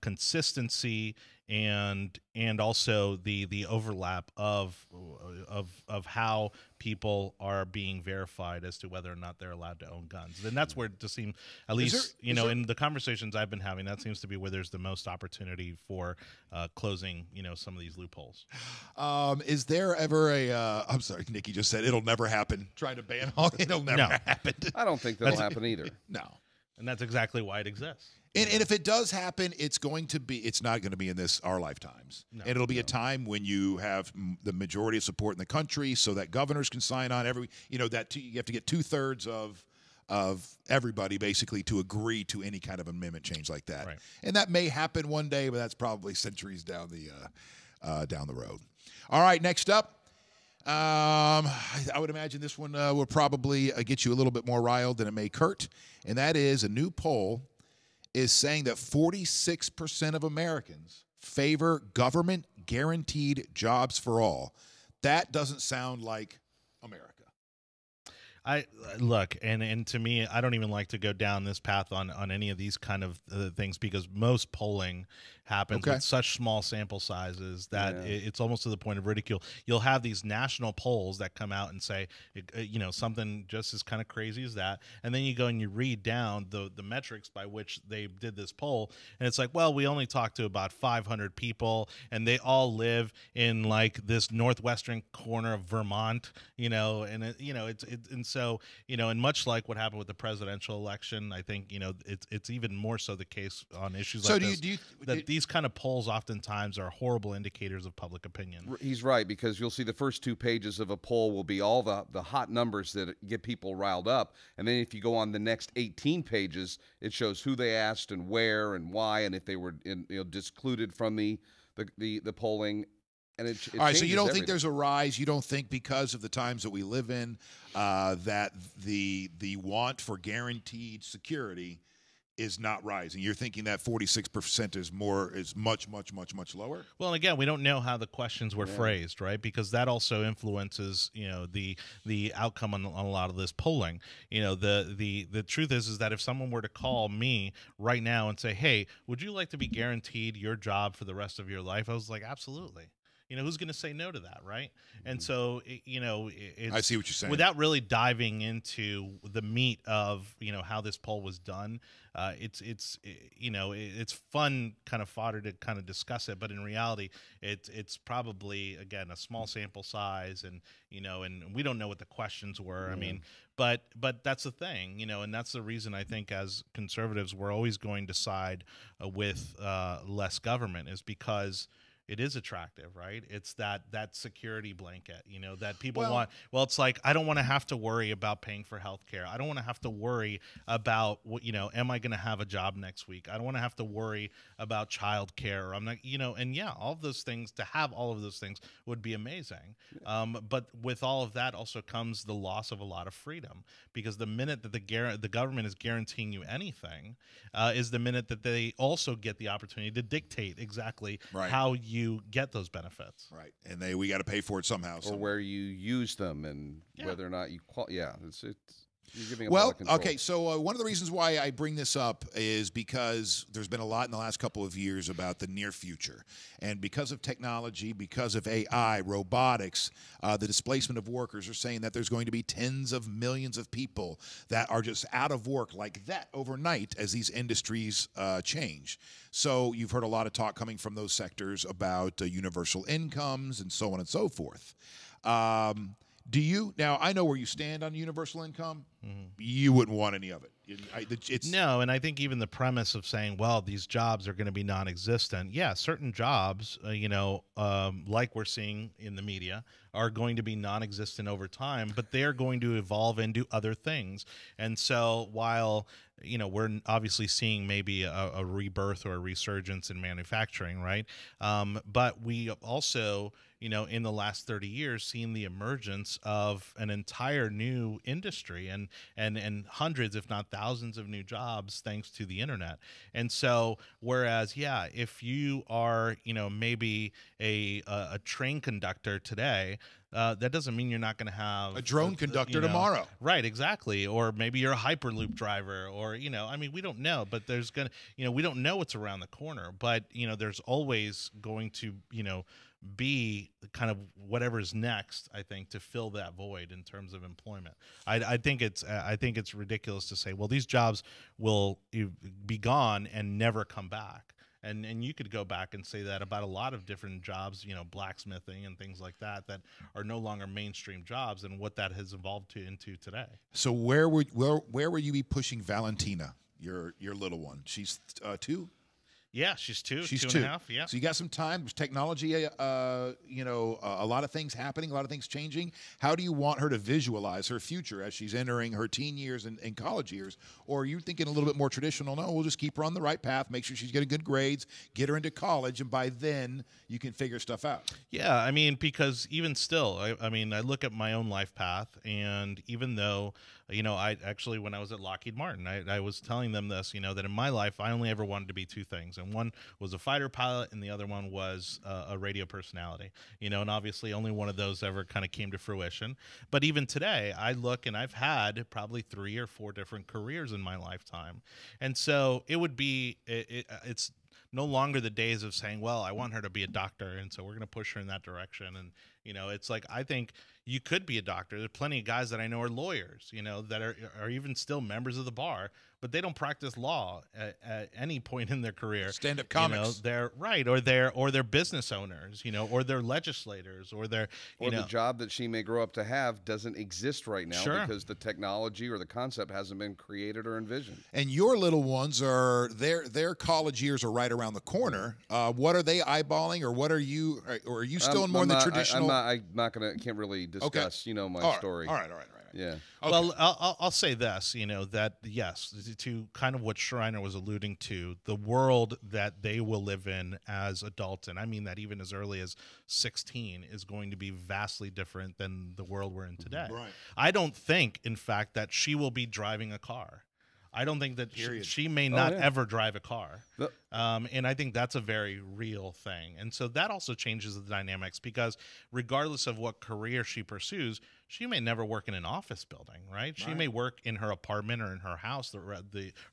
consistency and also the overlap of how people are being verified as to whether or not they're allowed to own guns. And that's where it just seems, at least, in the conversations I've been having, that seems to be where there's the most opportunity for closing, some of these loopholes. Is there ever I'm sorry, Nikki just said it'll never happen. Trying to ban all, it'll never happen. I don't think that'll happen either. No. And that's exactly why it exists. And if it does happen, it's not going to be in our lifetimes. No, and it'll be a time when you have the majority of support in the country, so that governors can sign on you have to get 2/3 of everybody basically to agree to any kind of amendment change like that. Right. And that may happen one day, but that's probably centuries down the road. All right, next up. I would imagine this one will probably get you a little bit more riled than it may Kurt, and that is a new poll is saying that 46% of Americans favor government-guaranteed jobs for all. That doesn't sound like America. Look, and to me, I don't even like to go down this path on any of these kind of things, because most polling happens with such small sample sizes that it's almost to the point of ridicule. You'll have these national polls that come out and say, something just as kind of crazy as that, and then you go and you read down the metrics by which they did this poll, and it's like, well, we only talked to about 500 people, and they all live in like this northwestern corner of Vermont, and much like what happened with the presidential election, I think it's even more so the case on issues like this. These kind of polls oftentimes are horrible indicators of public opinion. He's right, because you'll see the first 2 pages of a poll will be all the hot numbers that get people riled up, and then if you go on the next 18 pages, it shows who they asked and where and why, and if they were discluded from the polling. And it all right, so you don't everything. think there's a rise? You don't think because of the times that we live in that the want for guaranteed security is not rising? You're thinking that 46% is much lower? Well, and again, we don't know how the questions were phrased, right? Because that also influences, the outcome on a lot of this polling. The truth is that if someone were to call me right now and say, "Hey, would you like to be guaranteed your job for the rest of your life?" I was like, "Absolutely." Who's going to say no to that, right? And so, I see what you're saying. Without really diving into the meat of, how this poll was done, it's fun kind of fodder to kind of discuss it, but in reality, it's probably, again, a small sample size, and and we don't know what the questions were. I mean, but that's the thing, and that's the reason I think as conservatives we're always going to side with less government, is because it is attractive, right? It's that security blanket, that people want. Well, it's like, I don't want to have to worry about paying for health care. I don't want to have to worry about, am I going to have a job next week? I don't want to have to worry about child care. I'm not, and all of those things, to have all of those things would be amazing. But with all of that also comes the loss of a lot of freedom, because the minute that the government is guaranteeing you anything is the minute that they also get the opportunity to dictate exactly how you you get those benefits. Right, and we got to pay for it somehow. Or where you use them and whether or not you it's you're giving up a well, lot of control. okay, so one of the reasons why I bring this up is because there's been a lot in the last couple of years about the near future. And because of technology, because of AI, robotics, the displacement of workers are saying that there's going to be tens of millions of people that are just out of work like that overnight as these industries change. So you've heard a lot of talk coming from those sectors about universal incomes and so on and so forth. Do you now? I know where you stand on universal income. You wouldn't want any of it. No, and I think even the premise of saying, well, these jobs are going to be non-existent. Yeah, certain jobs, like we're seeing in the media, are going to be non-existent over time, but they're going to evolve into other things. And so while we're obviously seeing maybe a rebirth or a resurgence in manufacturing, right? But we also, in the last 30 years, seen the emergence of an entire new industry and hundreds, if not thousands, of new jobs thanks to the internet. And so, whereas, if you are, maybe a train conductor today, that doesn't mean you're not going to have a drone conductor tomorrow. Right, exactly. Or maybe you're a Hyperloop driver, or, we don't know, but there's going to, we don't know what's around the corner, but, there's always going to, be kind of whatever's next, I think, to fill that void in terms of employment. I think it's ridiculous to say, well, these jobs will be gone and never come back. And you could go back and say that about a lot of different jobs, blacksmithing and things like that are no longer mainstream jobs, and what that has evolved into today. So where will you be pushing Valentina, your little one? She's 2? Yeah, she's 2. She's 2.5. Yeah. So you got some time. There's technology, a lot of things happening, a lot of things changing. How do you want her to visualize her future as she's entering her teen years and college years? Or are you thinking a little bit more traditional? No, we'll just keep her on the right path, make sure she's getting good grades, get her into college, and by then you can figure stuff out. Yeah, because even still, I look at my own life path, and even though, I actually, when I was at Lockheed Martin, I was telling them this, that in my life, I only ever wanted to be 2 things. And one was a fighter pilot, and the other one was a radio personality, and obviously only one of those ever kind of came to fruition. But even today, I look, and I've had probably 3 or 4 different careers in my lifetime. And so it would be, it's no longer the days of saying, well, I want her to be a doctor, and so we're going to push her in that direction. And, it's like, I think you could be a doctor. There's plenty of guys that I know are lawyers, that are even still members of the bar, but they don't practice law at any point in their career. Stand-up comics. They're right, or they're business owners, or they're legislators, or they're the job that she may grow up to have doesn't exist right now. Sure. Because the technology or the concept hasn't been created or envisioned. And your little ones their college years are right around the corner. What are they eyeballing, or what are you? Or are you still in more in the traditional? I'm not gonna. Can't really discuss. My story. All right. Yeah. Okay. Well, I'll say this, that yes, to kind of what Schreiner was alluding to, the world that they will live in as adults, and I mean that even as early as 16, is going to be vastly different than the world we're in today. Right. I don't think, in fact, that she will be driving a car. I don't think that she may not ever drive a car. And I think that's a very real thing. And so that also changes the dynamics, because regardless of what career she pursues, she may never work in an office building, right? She may work in her apartment or in her house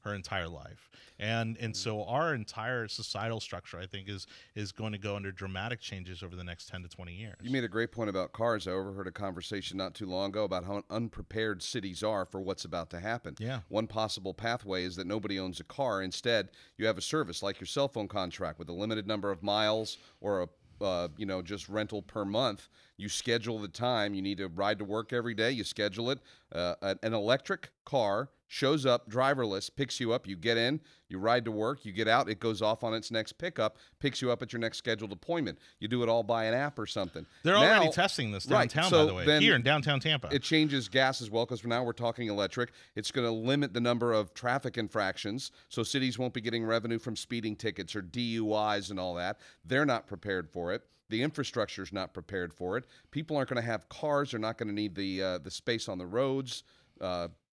her entire life. And so our entire societal structure, I think, is going to go under dramatic changes over the next 10 to 20 years. You made a great point about cars. I overheard a conversation not too long ago about how unprepared cities are for what's about to happen. Yeah. One possible pathway is that nobody owns a car. Instead, you have a service like your cell phone contract with a limited number of miles or a just rental per month. You schedule the time. You need to ride to work every day. You schedule it. An electric car shows up, driverless, picks you up. You get in, you ride to work, you get out. It goes off on its next pickup, picks you up at your next scheduled appointment. You do it all by an app or something. They're already testing this downtown, by the way, here in downtown Tampa. It changes gas as well, because now we're talking electric. It's going to limit the number of traffic infractions, so cities won't be getting revenue from speeding tickets or DUIs and all that. They're not prepared for it. The infrastructure's not prepared for it. People aren't going to have cars. They're not going to need the space on the roads.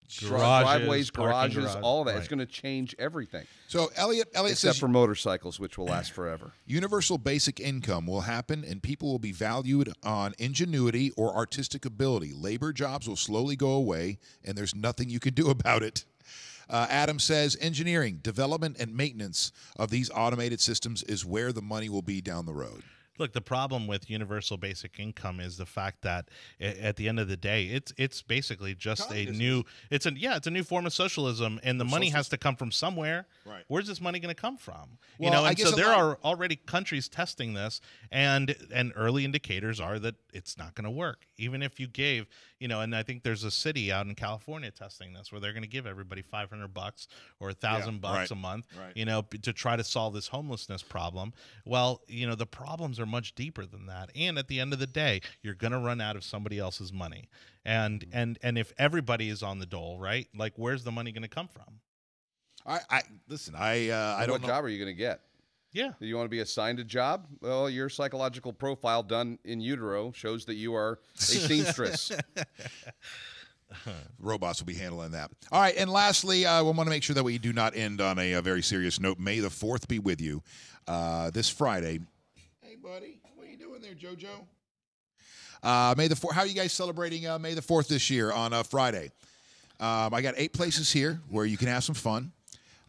driveways, parking garages, garage, all of that. right. It's going to change everything. So Elliot Except says for motorcycles, which will last forever. universal basic income will happen, and people will be valued on ingenuity or artistic ability. Labor jobs will slowly go away, and there's nothing you can do about it. Adam says engineering, development, and maintenance of these automated systems is where the money will be down the road. Look, the problem with universal basic income is the fact that at the end of the day, it's basically just a new form of socialism, and the money has to come from somewhere. Right. Where's this money going to come from? Well, I And guess so a there lot- are already countries testing this, and early indicators are that it's not going to work. Even if you gave, and I think there's a city out in California testing this where they're going to give everybody $500 or $1,000 right. a month, Right. to try to solve this homelessness problem. Well, the problems are much deeper than that. And at the end of the day, you're going to run out of somebody else's money. And if everybody is on the dole, right? Like, where's the money going to come from? I listen. I don't What know. job are you going to get? Yeah. Do you want to be assigned a job? Well, your psychological profile done in utero shows that you are a seamstress. Robots will be handling that. All right, and lastly, we want to make sure that we do not end on a very serious note. May the 4th be with you this Friday. Hey, buddy, what are you doing there, JoJo? May the 4th. How are you guys celebrating May the 4th this year on Friday? I got 8 places here where you can have some fun.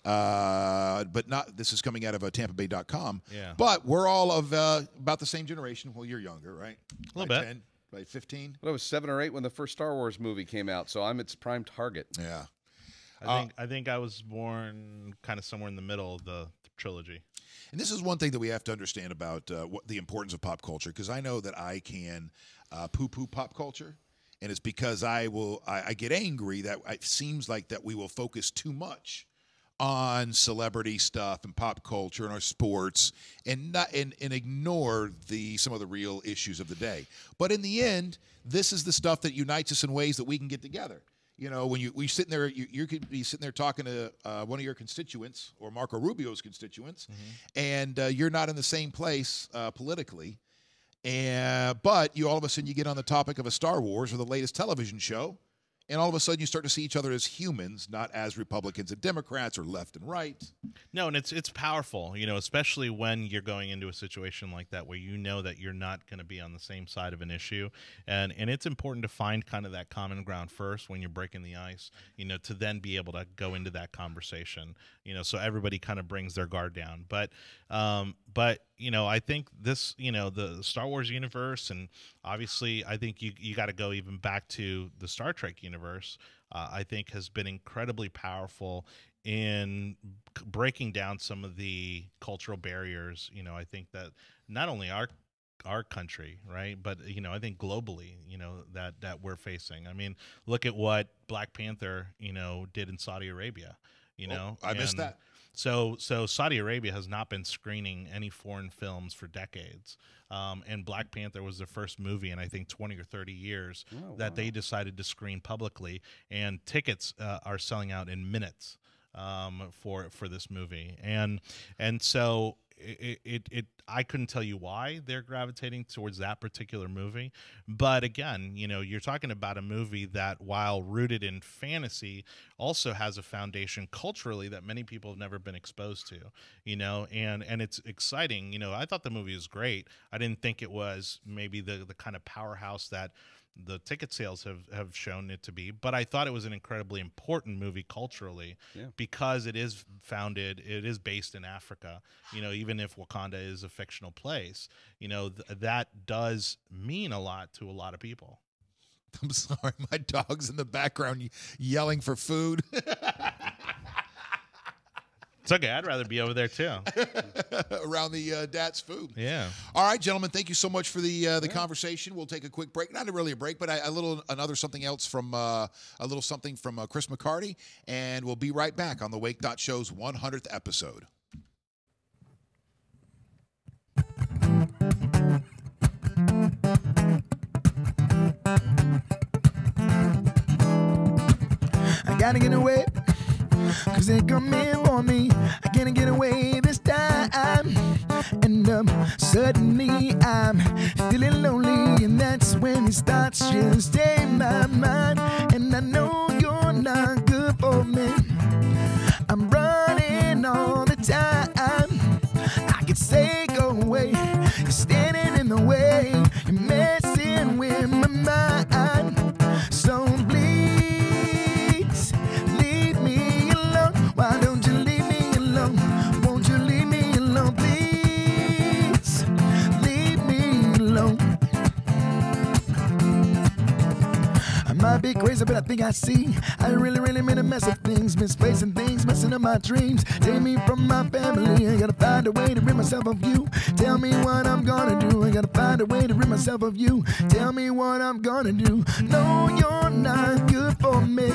But not. This is coming out of TampaBay.com. Yeah. But we're all of about the same generation. Well, you're younger, right? A little bit. 10, like 15. Well, I was 7 or 8 when the first Star Wars movie came out, so I'm its prime target. Yeah. I think I was born kind of somewhere in the middle of the trilogy. And this is one thing that we have to understand about what the importance of pop culture, because I know that I can poo-poo pop culture, and it's because I get angry that it seems like that we will focus too much on celebrity stuff and pop culture and our sports and ignore some of the real issues of the day. But in the end, this is the stuff that unites us in ways that we can get together. When we sitting there, you could be sitting there talking to one of your constituents or Marco Rubio's constituents, and you're not in the same place politically. But you all of a sudden you get on the topic of a Star Wars or the latest television show, and all of a sudden you start to see each other as humans, not as Republicans and Democrats or left and right. No, and it's powerful, especially when you're going into a situation like that where you know that you're not going to be on the same side of an issue. And it's important to find kind of that common ground first when you're breaking the ice, to then be able to go into that conversation, so everybody kind of brings their guard down. But I think this, the Star Wars universe, and obviously I think you got to go even back to the Star Trek universe, I think has been incredibly powerful in breaking down some of the cultural barriers. I think that not only our country, right, but I think globally, that we're facing. I mean, look at what Black Panther, did in Saudi Arabia. I missed that. So Saudi Arabia has not been screening any foreign films for decades. And Black Panther was their first movie in, I think, 20 or 30 years that they decided to screen publicly. And tickets are selling out in minutes for this movie. And so I couldn't tell you why they're gravitating towards that particular movie. But again, you're talking about a movie that, while rooted in fantasy, also has a foundation culturally that many people have never been exposed to, and it's exciting. I thought the movie was great. I didn't think it was maybe the kind of powerhouse that the ticket sales have shown it to be, but I thought it was an incredibly important movie culturally because it is based in Africa, even if Wakanda is a fictional place, that does mean a lot to a lot of people. I'm sorry, my dog's in the background yelling for food. It's okay. I'd rather be over there too. Around the Dat's food. Yeah. All right, gentlemen. Thank you so much for the conversation. We'll take a quick break. Not really a break, but another something else from a little something from Chris McCarty, and we'll be right back on the Wake.Show's 100th episode. I gotta get away, 'cause they come in for me. I can't get away this time. And Suddenly I'm feeling lonely, and that's when it starts to stay in my mind. And I know you're not good for me. I'm running all the time. I could say go away. You're standing in the way. You're messing with my mind. So please leave me alone. Why don't you leave me alone? Won't you leave me alone, please? Leave me alone. I might be crazy, but I think I see. I really made a mess of things, misplacing things, messing up my dreams. Take me from my family. I gotta find a way to rid myself of you. Tell me what I'm gonna do. I gotta find a way to rid myself of you. Tell me what I'm gonna do. No, you're not good for me.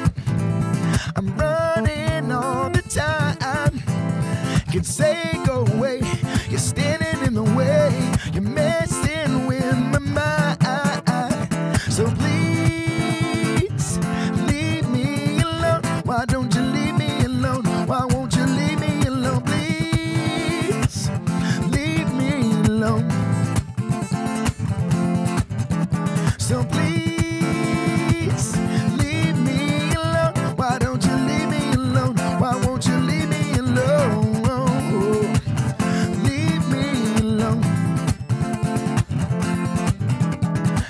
I'm running all the time. Can say go away. You're standing in the way. You're messing with my mind. So please leave me alone. Why don't you leave me alone? Why won't you leave me alone? Please leave me alone. So please leave me alone. Why don't you leave me alone? Why won't you leave me alone? Leave me alone.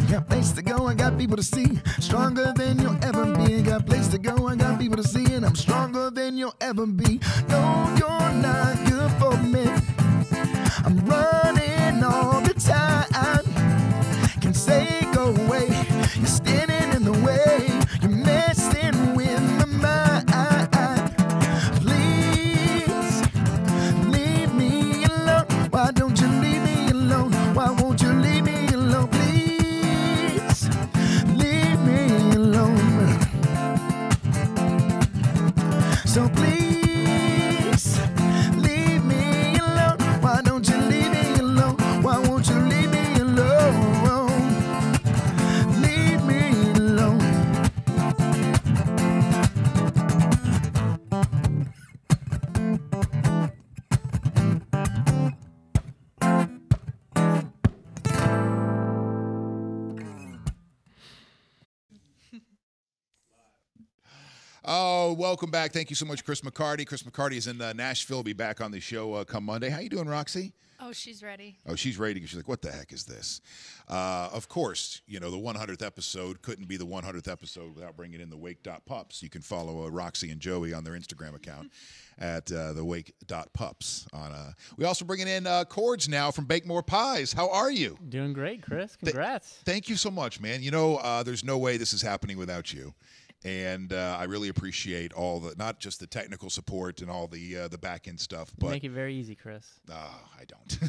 Got place to go, I got people to see. Stronger than you'll ever be. Got place to go, I got people to see. And I'm stronger than you'll ever be. No, you're not good for me. I'm running all the time. Can say go away. You're standing in the way. You're messing with my mind. Please leave me alone. Why don't you leave me alone? Why won't you leave me alone? Please leave me alone. So please leave me alone. Why don't you leave me alone? Why won't you leave me alone? Leave me alone. Oh, welcome back. Thank you so much, Chris McCarty. Chris McCarty is in Nashville. Will be back on the show come Monday. How you doing, Roxy? Oh, she's ready. Oh, she's ready. She's like, what the heck is this? Of course, you know, the 100th episode couldn't be the 100th episode without bringing in the Wake.Pups. You can follow Roxy and Joey on their Instagram account at the Wake.Pups. We also bringing in Cords now from Bake More Pies. How are you? Doing great, Chris. Congrats. Thank you so much, man. You know, there's no way this is happening without you. And I really appreciate all the, not just the technical support and all the back end stuff, but make it very easy, Chris. I don't,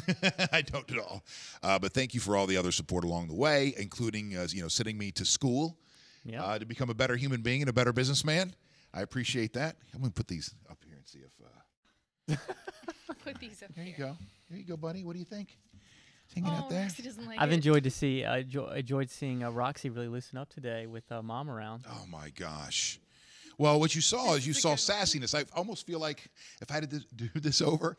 I don't at all. But thank you for all the other support along the way, including you know, sending me to school to become a better human being and a better businessman. I appreciate that. I'm gonna put these up here and see if. Put these up There here. you go. There you go, buddy. What do you think? Hanging out there. Roxy doesn't like I've it. enjoyed seeing Roxy really loosen up today with Mom around. Oh my gosh. Well, what you saw is you saw sassiness. I almost feel like if I had to do this over,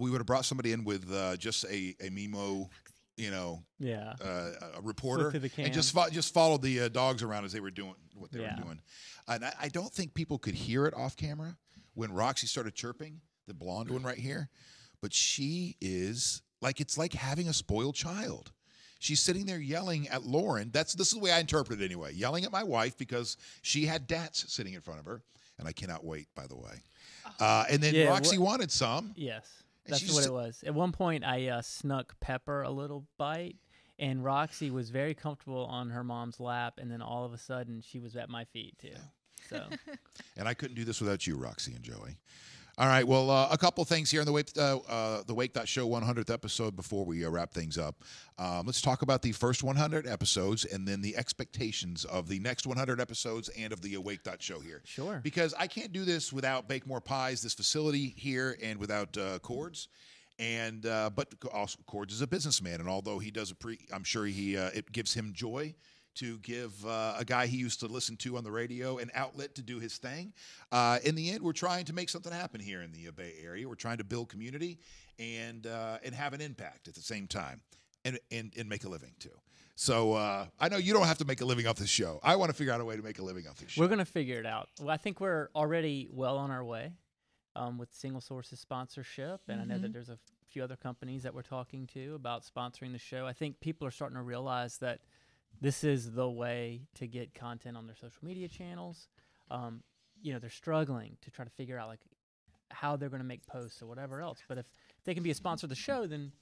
we would have brought somebody in with just a Mimo, you know, a reporter, and just followed the dogs around as they were doing what they were doing. And I don't think people could hear it off camera when Roxy started chirping, the blonde one right here. But she is like, it's like having a spoiled child. She's sitting there yelling at Lauren. This is the way I interpret it anyway. Yelling at my wife because she had dats sitting in front of her. And I cannot wait, by the way. And then Roxy wanted some. Yes, that's what it was. At one point, I snuck Pepper a little bite. And Roxy was very comfortable on her mom's lap. And then all of a sudden, she was at my feet, too. So. And I couldn't do this without you, Roxy and Joey. All right, well, a couple things here on the Wake.Show 100th episode before we wrap things up. Let's talk about the first 100 episodes and then the expectations of the next 100 episodes and of the Wake.Show here. Sure. Because I can't do this without Bake More Pies, this facility here, and without Cords. And but also Cords is a businessman, and although he does I'm sure it gives him joy to give a guy he used to listen to on the radio an outlet to do his thing. In the end, we're trying to make something happen here in the Bay Area. We're trying to build community and have an impact at the same time, and make a living too. So I know you don't have to make a living off this show. I want to figure out a way to make a living off this show. We're going to figure it out. Well, I think we're already well on our way with Single Sources sponsorship, and I know that there's a few other companies that we're talking to about sponsoring the show. I think people are starting to realize that this is the way to get content on their social media channels. They're struggling to try to figure out like how they're going to make posts or whatever else. But if they can be a sponsor of the show, then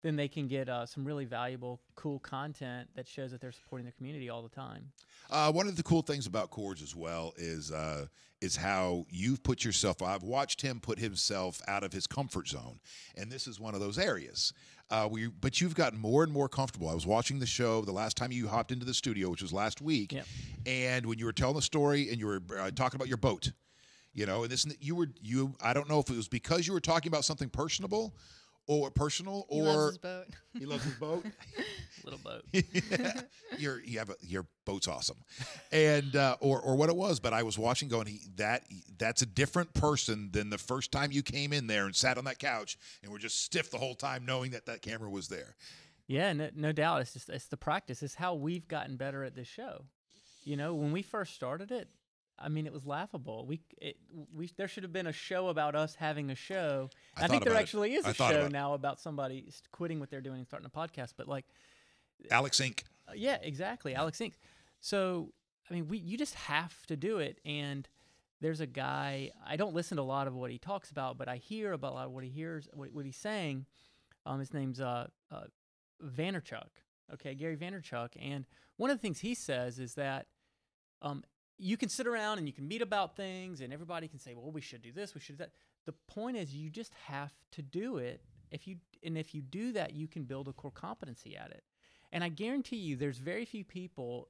they can get some really valuable, cool content that shows that they're supporting the community all the time. One of the cool things about Coors as well is how you've put yourself. I've watched him put himself out of his comfort zone, and this is one of those areas. But you've gotten more and more comfortable. I was watching the show the last time you hopped into the studio, which was last week, and when you were telling the story and you were talking about your boat, and this I don't know if it was because you were talking about something personal. Or he loves his boat. He loves his boat. Little boat. Your boat's awesome, and or what it was. But I was watching, going, that's a different person than the first time you came in there and sat on that couch and were just stiff the whole time, knowing that camera was there. Yeah, no doubt. It's the practice. It's how we've gotten better at this show. When we first started it, I mean, it was laughable. There should have been a show about us having a show. I think there actually is a show now about somebody quitting what they're doing and starting a podcast. But like, Alex Inc. Yeah, exactly, Alex Inc. So I mean, you just have to do it. And there's a guy. I don't listen to a lot of what he talks about, but I hear about a lot of what he's saying. His name's Vaynerchuk. Okay, Gary Vaynerchuk. And one of the things he says is that you can sit around and you can meet about things and everybody can say, well, we should do this, we should do that. The point is you just have to do it. If you do that, you can build a core competency at it. And I guarantee you there's very few people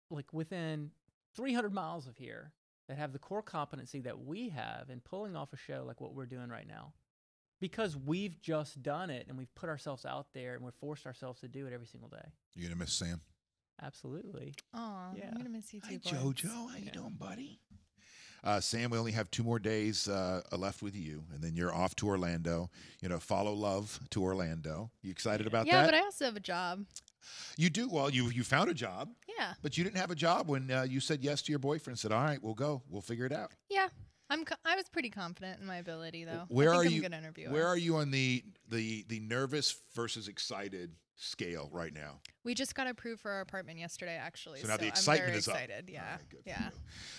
like within 300 miles of here that have the core competency that we have in pulling off a show like what we're doing right now. Because we've just done it and we've put ourselves out there and we've forced ourselves to do it every single day. You gonna miss Sam? Absolutely. Oh, yeah. I'm gonna miss you too. Hi, JoJo. How you doing, buddy? Sam, we only have 2 more days left with you, and then you're off to Orlando. Follow love to Orlando. You excited about that? Yeah, but I also have a job. You do? Well, you found a job. Yeah. But you didn't have a job when you said yes to your boyfriend and said, all right, we'll go. We'll figure it out. Yeah. I was pretty confident in my ability, though. Where I think are you? I'm a good interviewer. Where are you on the nervous versus excited scale right now? We just got approved for our apartment yesterday, actually. So now the excitement I'm very is up. excited. Yeah. All right, good for Yeah. you.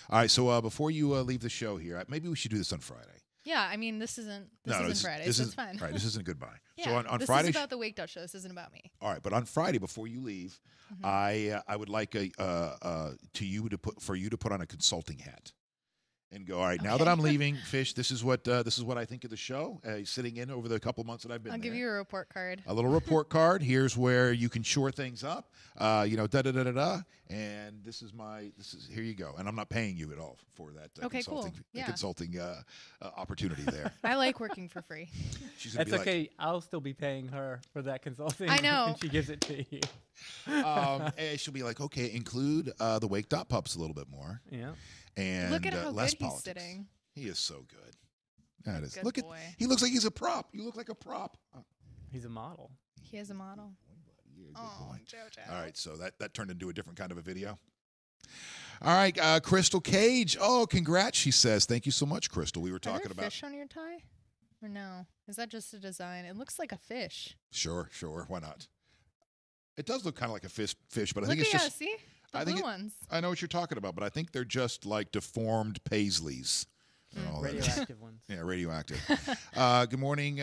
All right. So before you leave the show here, maybe we should do this on Friday. Yeah. I mean, this isn't Friday, so it's fine. Right. This isn't goodbye. Yeah. So on this Friday. This is about the Wake.Show. This isn't about me. All right, but on Friday before you leave, I would like for you to put on a consulting hat. And go, all right, now that I'm leaving, Fish, this is what I think of the show. Sitting in over the couple months that I've been I'll there. give you a report card. A little report card. Here's where you can shore things up. Da da da da da. And here you go. And I'm not paying you at all for that consulting opportunity there. I like working for free. That's okay. I'll still be paying her for that consulting. I know. And she gives it to you. And she'll be like, okay, include the Wake.Pups a little bit more. Yeah. And look at how less good politics. he's sitting. He is so good. That is. Good Look boy. he looks like he's a prop. You look like a prop. He's a model. He is a model. Oh, JoJo. All right, so that turned into a different kind of a video. All right, Crystal Cage. Oh, congrats, she says. Thank you so much, Crystal. We were talking about fish on your tie? Or no? Is that just a design? It looks like a fish. Sure. Why not? It does look kind of like a fish, but I think it's just. See? The blue ones. I know what you're talking about, but I think they're just like deformed paisleys. Radioactive ones. Yeah, radioactive. Good morning,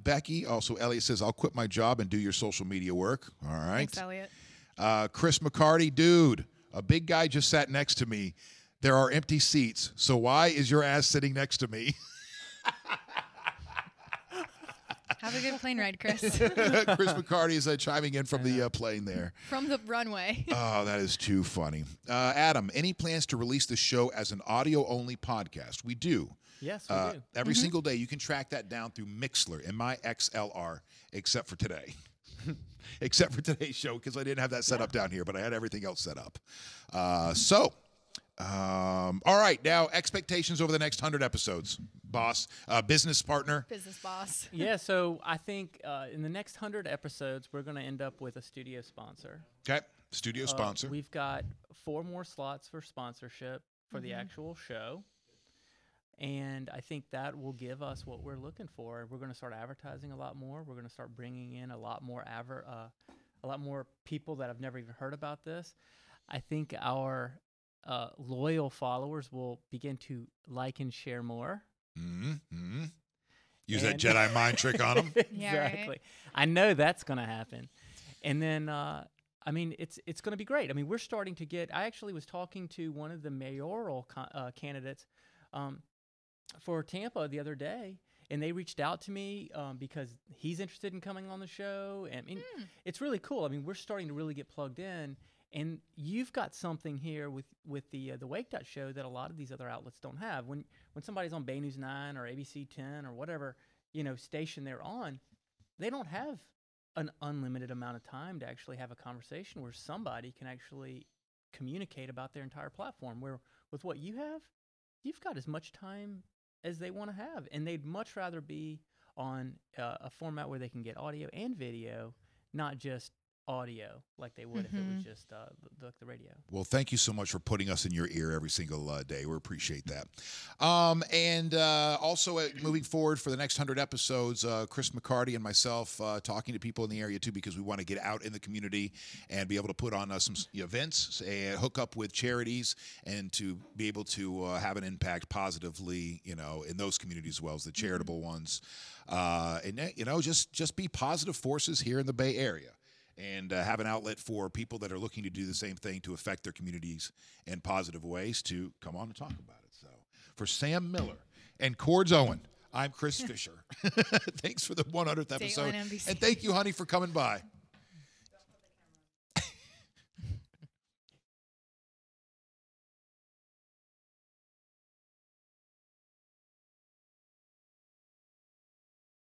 Becky. Also, Elliot says, I'll quit my job and do your social media work. All right. Thanks, Elliot. Chris McCarty, dude, a big guy just sat next to me. There are empty seats, so why is your ass sitting next to me? Have a good plane ride, Chris. Chris McCarty is chiming in from the plane there. From the runway. Oh, that is too funny. Adam, any plans to release the show as an audio-only podcast? We do. Yes, we do. Every single day. You can track that down through Mixlr, MIXLR, except for today. except for today's show because I didn't have that set up down here, but I had everything else set up. All right, now expectations over the next 100 episodes, boss, business partner. Business boss. Yeah, so I think in the next 100 episodes, we're going to end up with a studio sponsor. Okay, studio sponsor. We've got 4 more slots for sponsorship for the actual show. And I think that will give us what we're looking for. We're going to start advertising a lot more. We're going to start bringing in a lot more people that have never even heard about this. I think our loyal followers will begin to like and share more. Use that Jedi mind trick on them. Exactly. Yeah, right. I know that's going to happen. And then, I mean, it's going to be great. I mean, we're starting to get. I actually was talking to one of the mayoral candidates for Tampa the other day, and they reached out to me because he's interested in coming on the show. And I mean, it's really cool. I mean, we're starting to really get plugged in, and you've got something here with the Wake.Show that a lot of these other outlets don't have. When somebody's on Bay News 9 or ABC 10 or whatever station they're on, they don't have an unlimited amount of time to actually have a conversation where somebody can actually communicate about their entire platform. Where with what you have, you've got as much time as they want to have, and they'd much rather be on a format where they can get audio and video, not just audio like they would if it was just the radio. Well, thank you so much for putting us in your ear every single day. We appreciate that. And also moving forward for the next 100 episodes, Chris McCarty and myself talking to people in the area too, because we want to get out in the community and be able to put on some events and hook up with charities and to be able to have an impact positively, in those communities as well as the charitable ones. And just be positive forces here in the Bay Area. And have an outlet for people that are looking to do the same thing to affect their communities in positive ways to come on and talk about it. So for Sam Miller and Cords Owen, I'm Chris Fisher. Thanks for the 100th episode. NBC. And thank you, honey, for coming by.